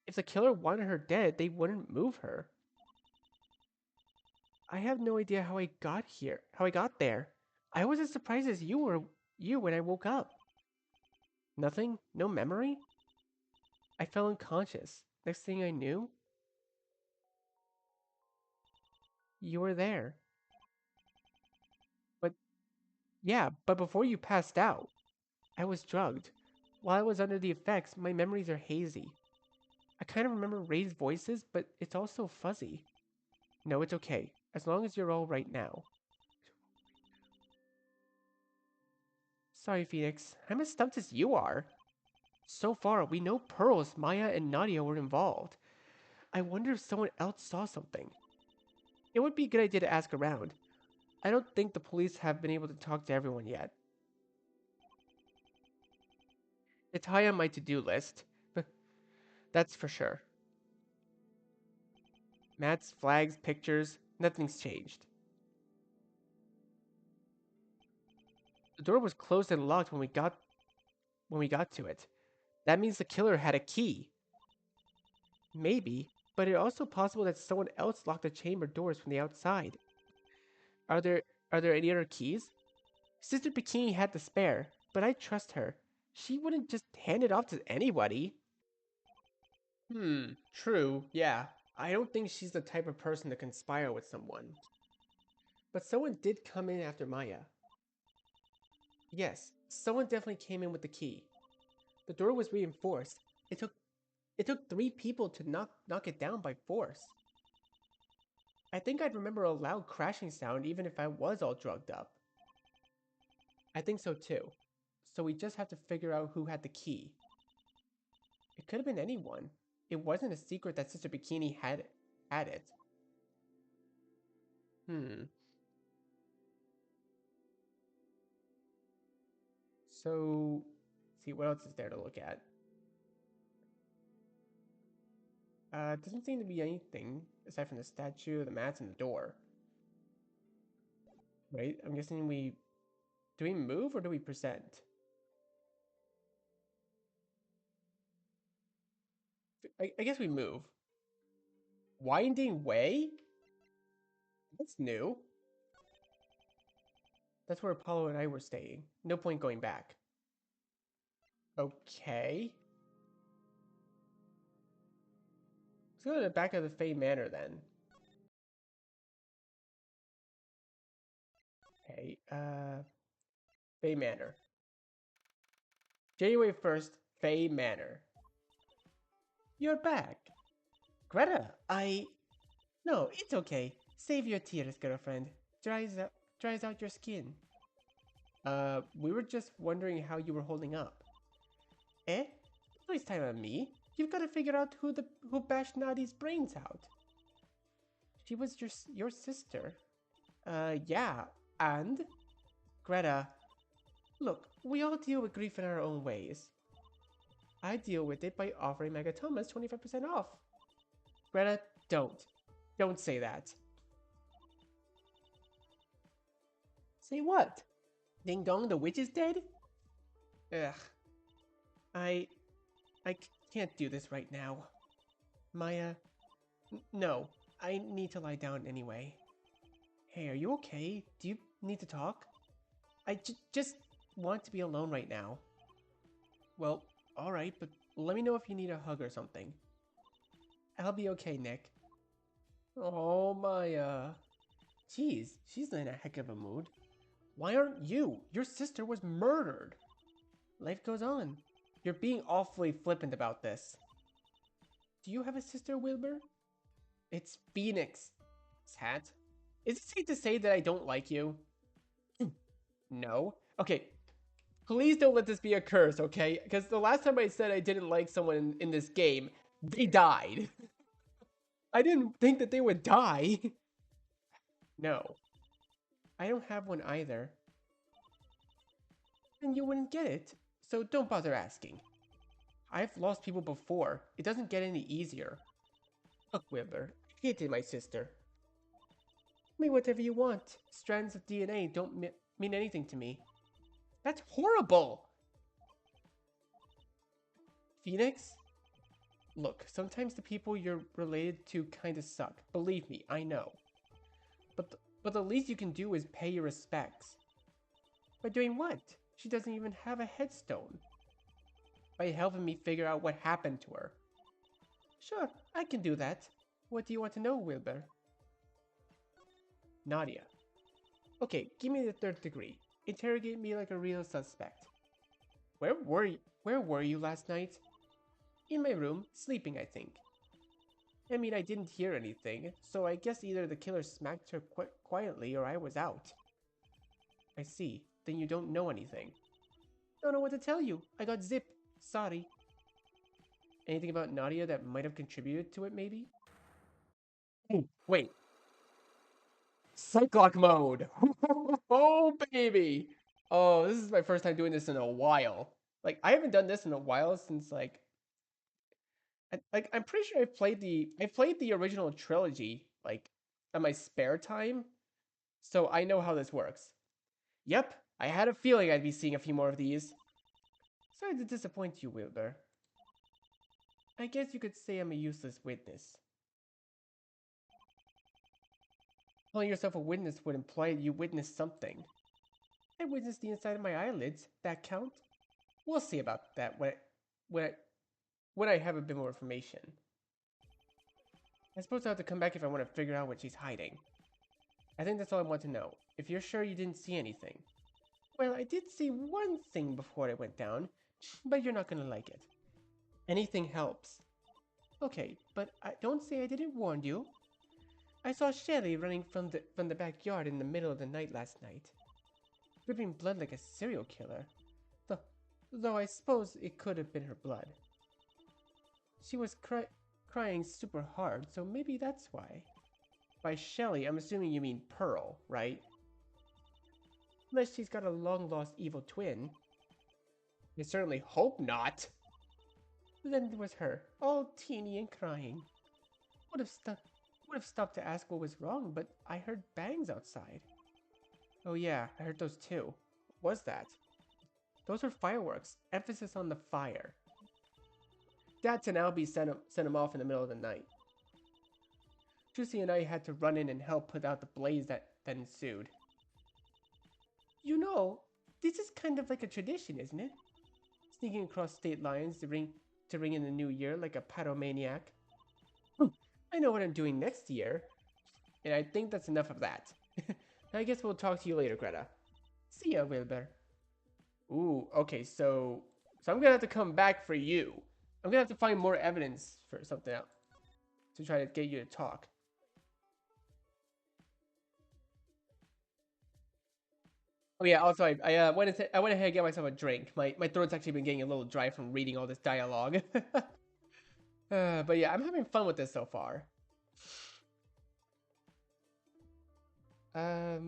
S1: If the killer wanted her dead, they wouldn't move her. I have no idea how I got here, how I got there. I was as surprised as you when I woke up. Nothing? No memory? I fell unconscious. Next thing I knew, you were there. But yeah, but before you passed out, I was drugged. While I was under the effects, my memories are hazy. I kind of remember raised voices, but it's also fuzzy. No, it's okay, as long as you're all right now. Sorry, Phoenix. I'm as stumped as you are. So far, we know Pearls, Maya, and Nadia were involved. I wonder if someone else saw something. It would be a good idea to ask around. I don't think the police have been able to talk to everyone yet. It's high on my to-do list, but that's for sure. Mats, flags, pictures, nothing's changed. The door was closed and locked when we got to it. That means the killer had a key. Maybe, but it's also possible that someone else locked the chamber doors from the outside. Are there are there any other keys? Sister Bikini had the spare, but I trust her. She wouldn't just hand it off to anybody. True, yeah. I don't think she's the type of person to conspire with someone. But someone did come in after Maya. Yes, someone definitely came in with the key. The door was reinforced. It took three people to knock it down by force. I think I'd remember a loud crashing sound even if I was all drugged up. I think so too. So we just have to figure out who had the key. It could have been anyone. It wasn't a secret that Sister Bikini had it. Hmm. So, see what else is there to look at. Doesn't seem to be anything aside from the statue, the mats, and the door. Right? I'm guessing we do we move or do we present? I guess we move. Winding way? That's new. That's where Apollo and I were staying. No point going back. Okay. Let's go to the back of the Fey Manor then. Okay, Fey Manor. January 1st, Fey Manor. You're back. Greta, No, it's okay. Save your tears, girlfriend. Dries out your skin. We were just wondering how you were holding up. Eh? Don't waste time on me. You've got to figure out who bashed Nadi's brains out. She was your sister. Yeah, and? Greta, look, we all deal with grief in our own ways. I deal with it by offering Megatomas 25% off. Greta, don't. Don't say that. Say what? Ding dong, the witch is dead? Ugh. I... I can't do this right now. Maya... No, I need to lie down anyway. Hey, are you okay? Do you need to talk? Just want to be alone right now. Well, alright, but let me know if you need a hug or something. I'll be okay, Nick. Oh, Maya. Jeez, she's in a heck of a mood. Why aren't you? Your sister was murdered. Life goes on. You're being awfully flippant about this. Do you have a sister, Wilbur? It's Phoenix. Hat. Is it safe to say that I don't like you? No. Okay, please don't let this be a curse, okay? Because the last time I said I didn't like someone in this game, they died. I didn't think that they would die. No, I don't have one either. And you wouldn't get it, so don't bother asking. I've lost people before. It doesn't get any easier. Look, Wilbur, I hated my sister. Tell me whatever you want. Strands of DNA don't mean anything to me. That's horrible! Phoenix? Look, sometimes the people you're related to kinda suck. Believe me, I know. But the least you can do is pay your respects. By doing what? She doesn't even have a headstone. By helping me figure out what happened to her. Sure, I can do that. What do you want to know, Wilbur? Nadia. Okay, give me the third degree. Interrogate me like a real suspect. Where were you last night? In my room, sleeping, I think. I mean, I didn't hear anything, so I guess either the killer smacked her quietly or I was out. I see. Then you don't know anything. Don't know what to tell you. I got zipped. Sorry. Anything about Nadia that might have contributed to it, maybe? Oh, wait. Cyclock mode! Oh, baby! Oh, this is my first time doing this in a while. Like, I haven't done this in a while since, like, I'm pretty sure I played the original trilogy, like, on my spare time, so I know how this works. Yep, I had a feeling I'd be seeing a few more of these. Sorry to disappoint you, Wilbur. I guess you could say I'm a useless witness. Calling yourself a witness would imply you witnessed something. I witnessed the inside of my eyelids. That count? We'll see about that when when I have a bit more information. I suppose I'll have to come back if I want to figure out what she's hiding. I think that's all I want to know. If you're sure you didn't see anything. Well, I did see one thing before it went down, but you're not gonna like it. Anything helps. Okay, but don't say I didn't warn you. I saw Shelly running from the backyard in the middle of the night last night, dripping blood like a serial killer. Though, though I suppose it could have been her blood. She was crying super hard, so maybe that's why. By Shelly, I'm assuming you mean Pearl, right? Unless she's got a long-lost evil twin. I certainly hope not. Then there was her, all teeny and crying. Would have stopped to ask what was wrong, but I heard bangs outside. Oh yeah, I heard those too. What was that? Those were fireworks. Emphasis on the fire. Dad and Albie sent him off in the middle of the night. Juicy and I had to run in and help put out the blaze that ensued. You know, this is kind of like a tradition, isn't it? Sneaking across state lines to ring in the new year like a pyromaniac. I know what I'm doing next year. And I think that's enough of that. I guess we'll talk to you later, Greta. See ya, Wilbur. Ooh, okay, so I'm gonna have to come back for you. I'm gonna have to find more evidence for something else to try to get you to talk. Oh yeah, also I went ahead and got myself a drink. My throat's actually been getting a little dry from reading all this dialogue. But yeah, I'm having fun with this so far. Let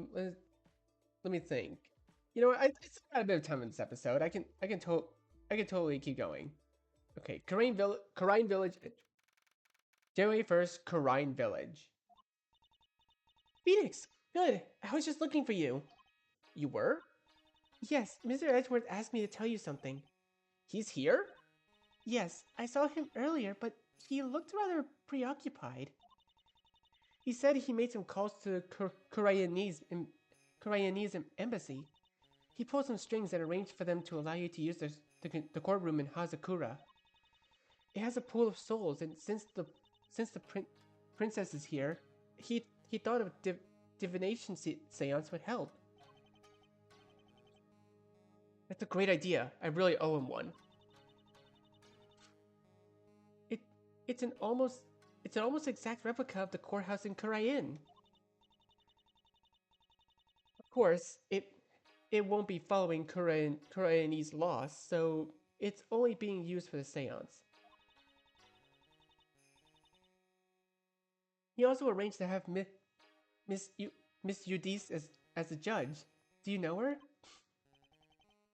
S1: me think. You know what? I still got a bit of time in this episode. I can totally keep going. Okay, Karine Village, January 1st, Karine Village. Phoenix, good. I was just looking for you. You were? Yes, Mr. Edgeworth asked me to tell you something. He's here? Yes, I saw him earlier, but he looked rather preoccupied. He said he made some calls to the Koreanese embassy. He pulled some strings and arranged for them to allow you to use the courtroom in Hazakura. It has a pool of souls, and since the princess is here, he thought a divination seance would help. That's a great idea. I really owe him one. It it's an almost exact replica of the courthouse in Korean. Of course, it won't be following Koreanese laws, so it's only being used for the seance. He also arranged to have Miss Miss Eudice as a judge. Do you know her?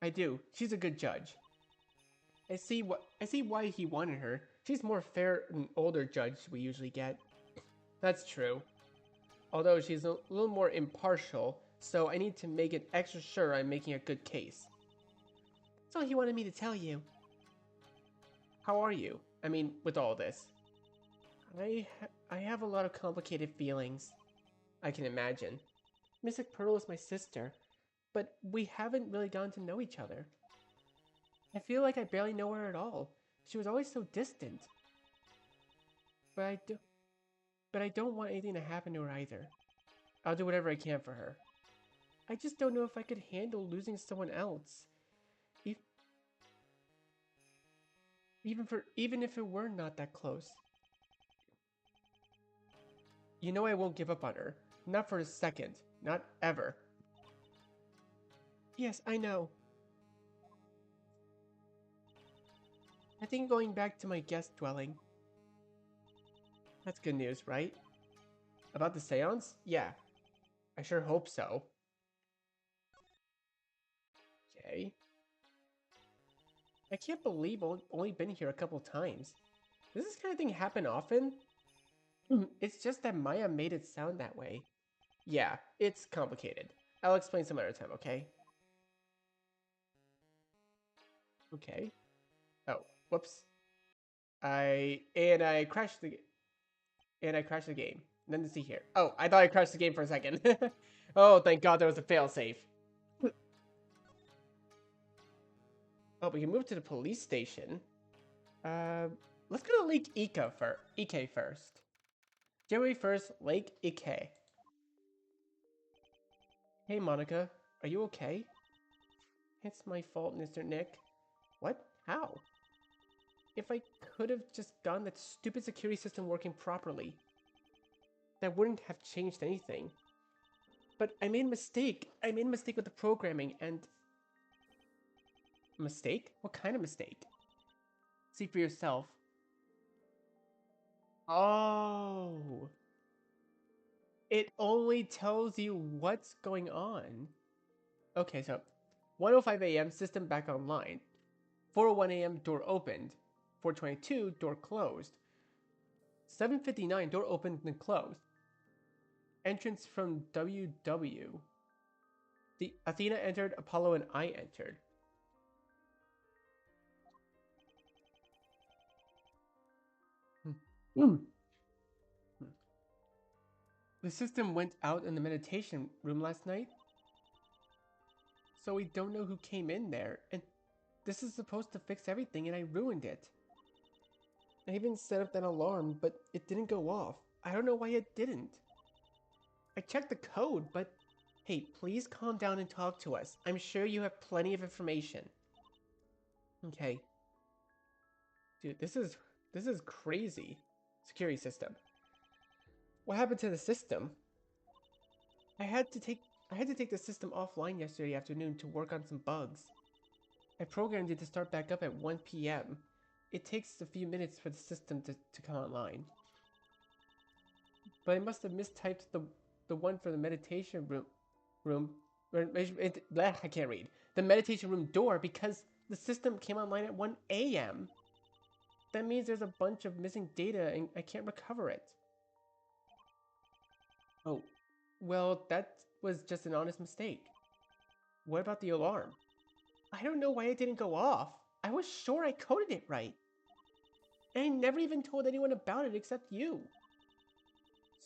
S1: I do. She's a good judge. I see why he wanted her. She's more fair than older judge we usually get. That's true. Although she's a little more impartial, so I need to make it extra sure I'm making a good case. That's all he wanted me to tell you. How are you? I mean, with all this. I have a lot of complicated feelings. I can imagine. Mystic Pearl is my sister, but we haven't really gotten to know each other. I feel like I barely know her at all. She was always so distant. But I do but I don't want anything to happen to her either. I'll do whatever I can for her. I just don't know if I could handle losing someone else. E- even if it were not that close. You know I won't give up on her. Not for a second. Not ever. Yes, I know. I think going back to my guest dwelling. That's good news, right? About the seance? Yeah, I sure hope so. Okay. I can't believe I've only been here a couple times. Does this kind of thing happen often? It's just that Maya made it sound that way. Yeah, it's complicated. I'll explain some other time, okay? Okay. Oh, whoops. I crashed the game. Nothing to see here. Oh, I thought I crashed the game for a second. Oh, thank God there was a failsafe. Oh, we can move to the police station. Uh, let's go to Lake Ike first. January 1st, Lake Ike. Hey, Monica, are you okay? It's my fault, Mr. Nick. What? How? If I could have just gotten that stupid security system working properly, that wouldn't have changed anything. But I made a mistake. I made a mistake with the programming and... Mistake? What kind of mistake? See for yourself. Oh. It only tells you what's going on. Okay, so 1:05 a.m. system back online. 4:01 a.m. door opened. 4:22 door closed. 7:59 door opened and closed. Entrance from WW. The Athena entered, Apollo and I entered. Hmm. The system went out in the meditation room last night, so we don't know who came in there, and this is supposed to fix everything and I ruined it. I even set up that alarm, but it didn't go off. I don't know why it didn't. I checked the code, but hey, please calm down and talk to us. I'm sure you have plenty of information. Okay. Dude, this is crazy. Security system. What happened to the system? I had to take I had to take the system offline yesterday afternoon to work on some bugs. I programmed it to start back up at 1 p.m. It takes a few minutes for the system to come online. But I must have mistyped the one for the meditation room I can't read. The meditation room door because the system came online at 1 a.m. That means there's a bunch of missing data and I can't recover it. Oh, well, that was just an honest mistake. What about the alarm? I don't know why it didn't go off. I was sure I coded it right. And I never even told anyone about it except you.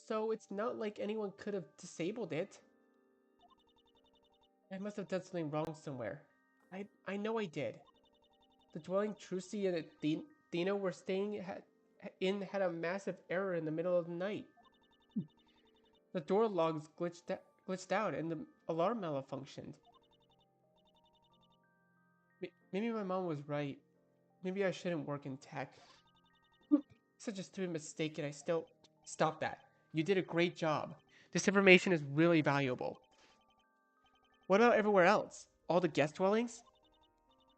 S1: So it's not like anyone could have disabled it. I must have done something wrong somewhere. I know I did. The dwelling Trucy and Athena were staying had a massive error in the middle of the night. The door logs glitched out and the alarm malfunctioned. Maybe my mom was right. Maybe I shouldn't work in tech. Such a stupid mistake and I still... Stop that. You did a great job. This information is really valuable. What about everywhere else? All the guest dwellings?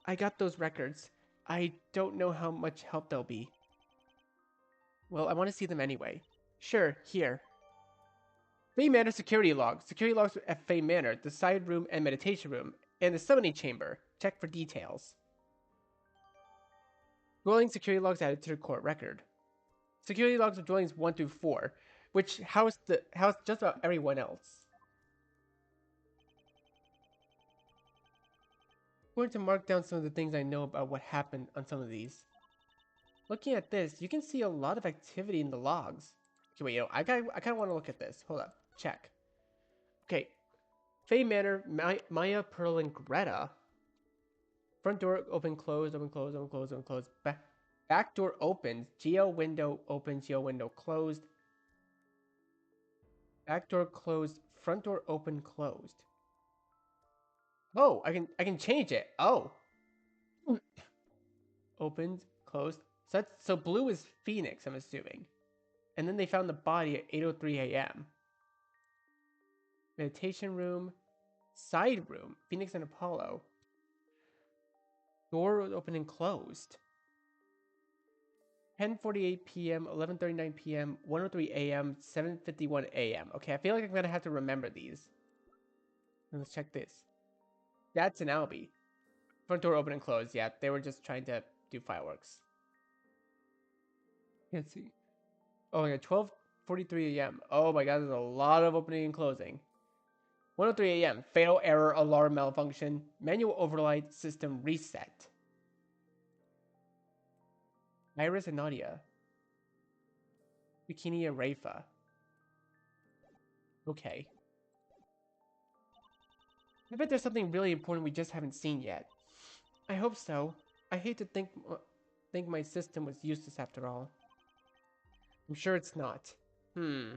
S1: I got those records. I don't know how much help they'll be. Well, I want to see them anyway. Sure, here. Fey Manor security logs. Security logs at Fey Manor, the side room and meditation room, and the summoning chamber. Check for details. Dwelling security logs added to the court record. Security logs of dwellings 1 through 4, which house just about everyone else. I'm going to mark down some of the things I know about what happened on some of these. Looking at this, you can see a lot of activity in the logs. Okay, wait, I kind of want to look at this. Hold up. Check. Okay. Faye Manor, Maya, Pearl, and Greta. Front door open, closed, open, closed, open, closed, open, closed. Back door opens. Geo window open, Geo window closed. Back door closed. Front door open, closed. Oh, I can change it. Oh. Opened, closed. So blue is Phoenix, I'm assuming. And then they found the body at 8:03 a.m. Meditation room, side room, Phoenix and Apollo. Door was open and closed. 10:48 p.m., 11:39 p.m., 1:03 a.m., 7:51 a.m. Okay, I feel like I'm gonna have to remember these. Let's check this. That's an Albie. Front door open and closed. Yeah, they were just trying to do fireworks. Can't see. Oh yeah, 12:43 a.m. Oh my god, there's a lot of opening and closing. 1:03 a.m. Fatal error, alarm malfunction, manual override system reset. Iris and Nadia. Bikini and Rafa. Okay. I bet there's something really important we just haven't seen yet. I hope so. I hate to think my system was useless after all. I'm sure it's not. A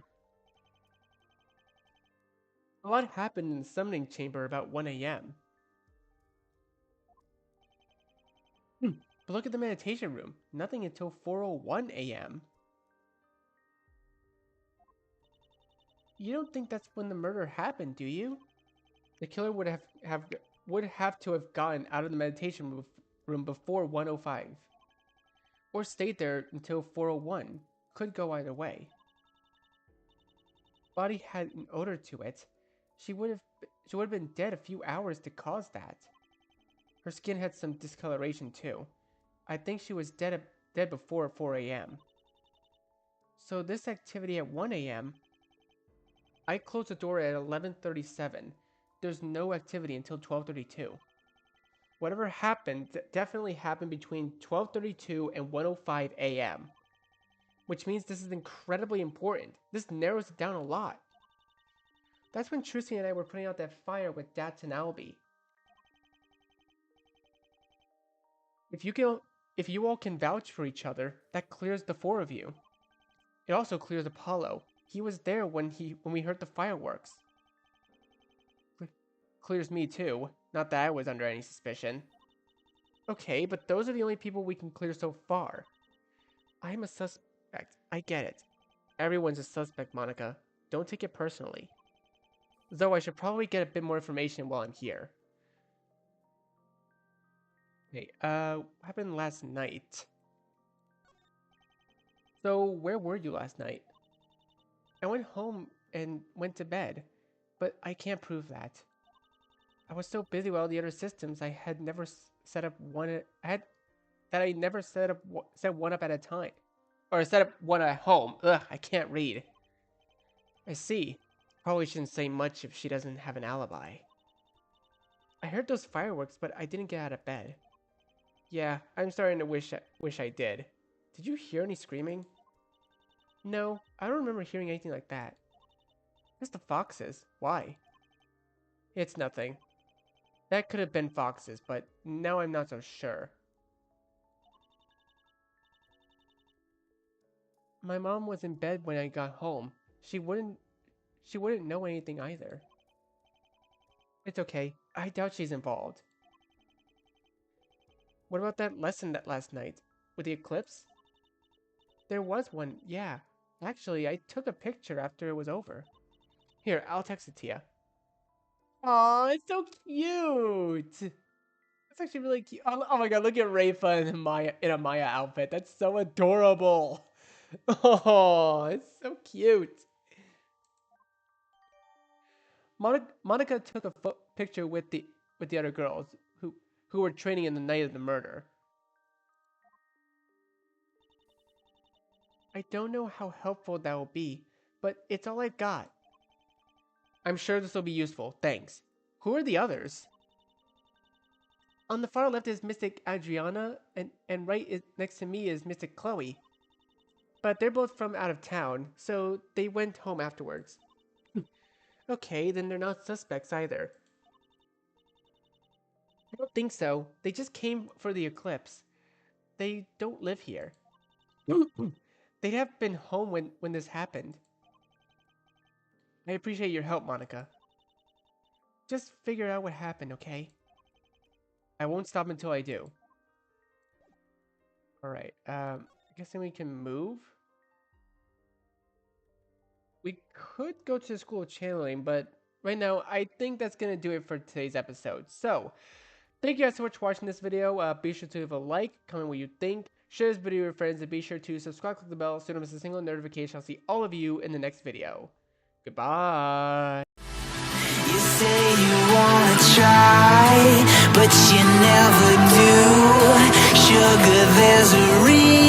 S1: lot happened in the summoning chamber about 1 a.m. But look at the meditation room. Nothing until 4:01 a.m. You don't think that's when the murder happened, do you? The killer would have to have gotten out of the meditation room before 1:05. Or stayed there until 4:01. Could go either way. Body had an odor to it. She would have been dead a few hours to cause that. Her skin had some discoloration too. I think she was dead before 4 a.m. So this activity at 1 a.m. I closed the door at 11:37. There's no activity until 12:32. Whatever happened definitely happened between 12:32 and 1:05 a.m. Which means this is incredibly important. This narrows it down a lot. That's when Trucy and I were putting out that fire with Dats and Albie. If you all can vouch for each other, that clears the four of you. It also clears Apollo. He was there when we heard the fireworks. Clears me too. Not that I was under any suspicion. Okay, but those are the only people we can clear so far. I'm a suspect. I get it. Everyone's a suspect, Monica. Don't take it personally. Though I should probably get a bit more information while I'm here. Okay, what happened last night? So, where were you last night? I went home and went to bed, but I can't prove that. I was so busy with all the other systems, I had never set up one. I never set one up at a time, or set up one at home. Ugh, I can't read. I see. Probably shouldn't say much if she doesn't have an alibi. I heard those fireworks, but I didn't get out of bed. Yeah, I'm starting to wish I did. Did you hear any screaming? No, I don't remember hearing anything like that. It's the foxes. Why? It's nothing. That could have been foxes, but now I'm not so sure. My mom was in bed when I got home. She wouldn't know anything either. It's okay. I doubt she's involved. What about that lesson that last night? With the eclipse? There was one, yeah. Actually, I took a picture after it was over. Here, I'll text it to you. Aw, it's so cute! That's actually really cute. Oh my god, look at Rafa in a Maya outfit. That's so adorable. Oh, it's so cute. Monica took a picture with the other girls who were training in the night of the murder. I don't know how helpful that will be, but it's all I've got. I'm sure this will be useful. Thanks. Who are the others? On the far left is Mystic Adriana, and next to me is Mystic Chloe. But they're both from out of town, so they went home afterwards. Okay, then they're not suspects either. I don't think so. They just came for the eclipse. They don't live here. They'd have been home when this happened. I appreciate your help, Monica. Just figure out what happened, okay? I won't stop until I do. Alright, guessing we can move? We could go to the school of channeling, but right now, I think that's gonna do it for today's episode. So, thank you guys so much for watching this video. Be sure to leave a like, comment what you think, share this video with your friends, and be sure to subscribe, click the bell so you don't miss a single notification. I'll see all of you in the next video. Goodbye.
S2: You say you wanna try, but you never do. Sugar, there's a reason.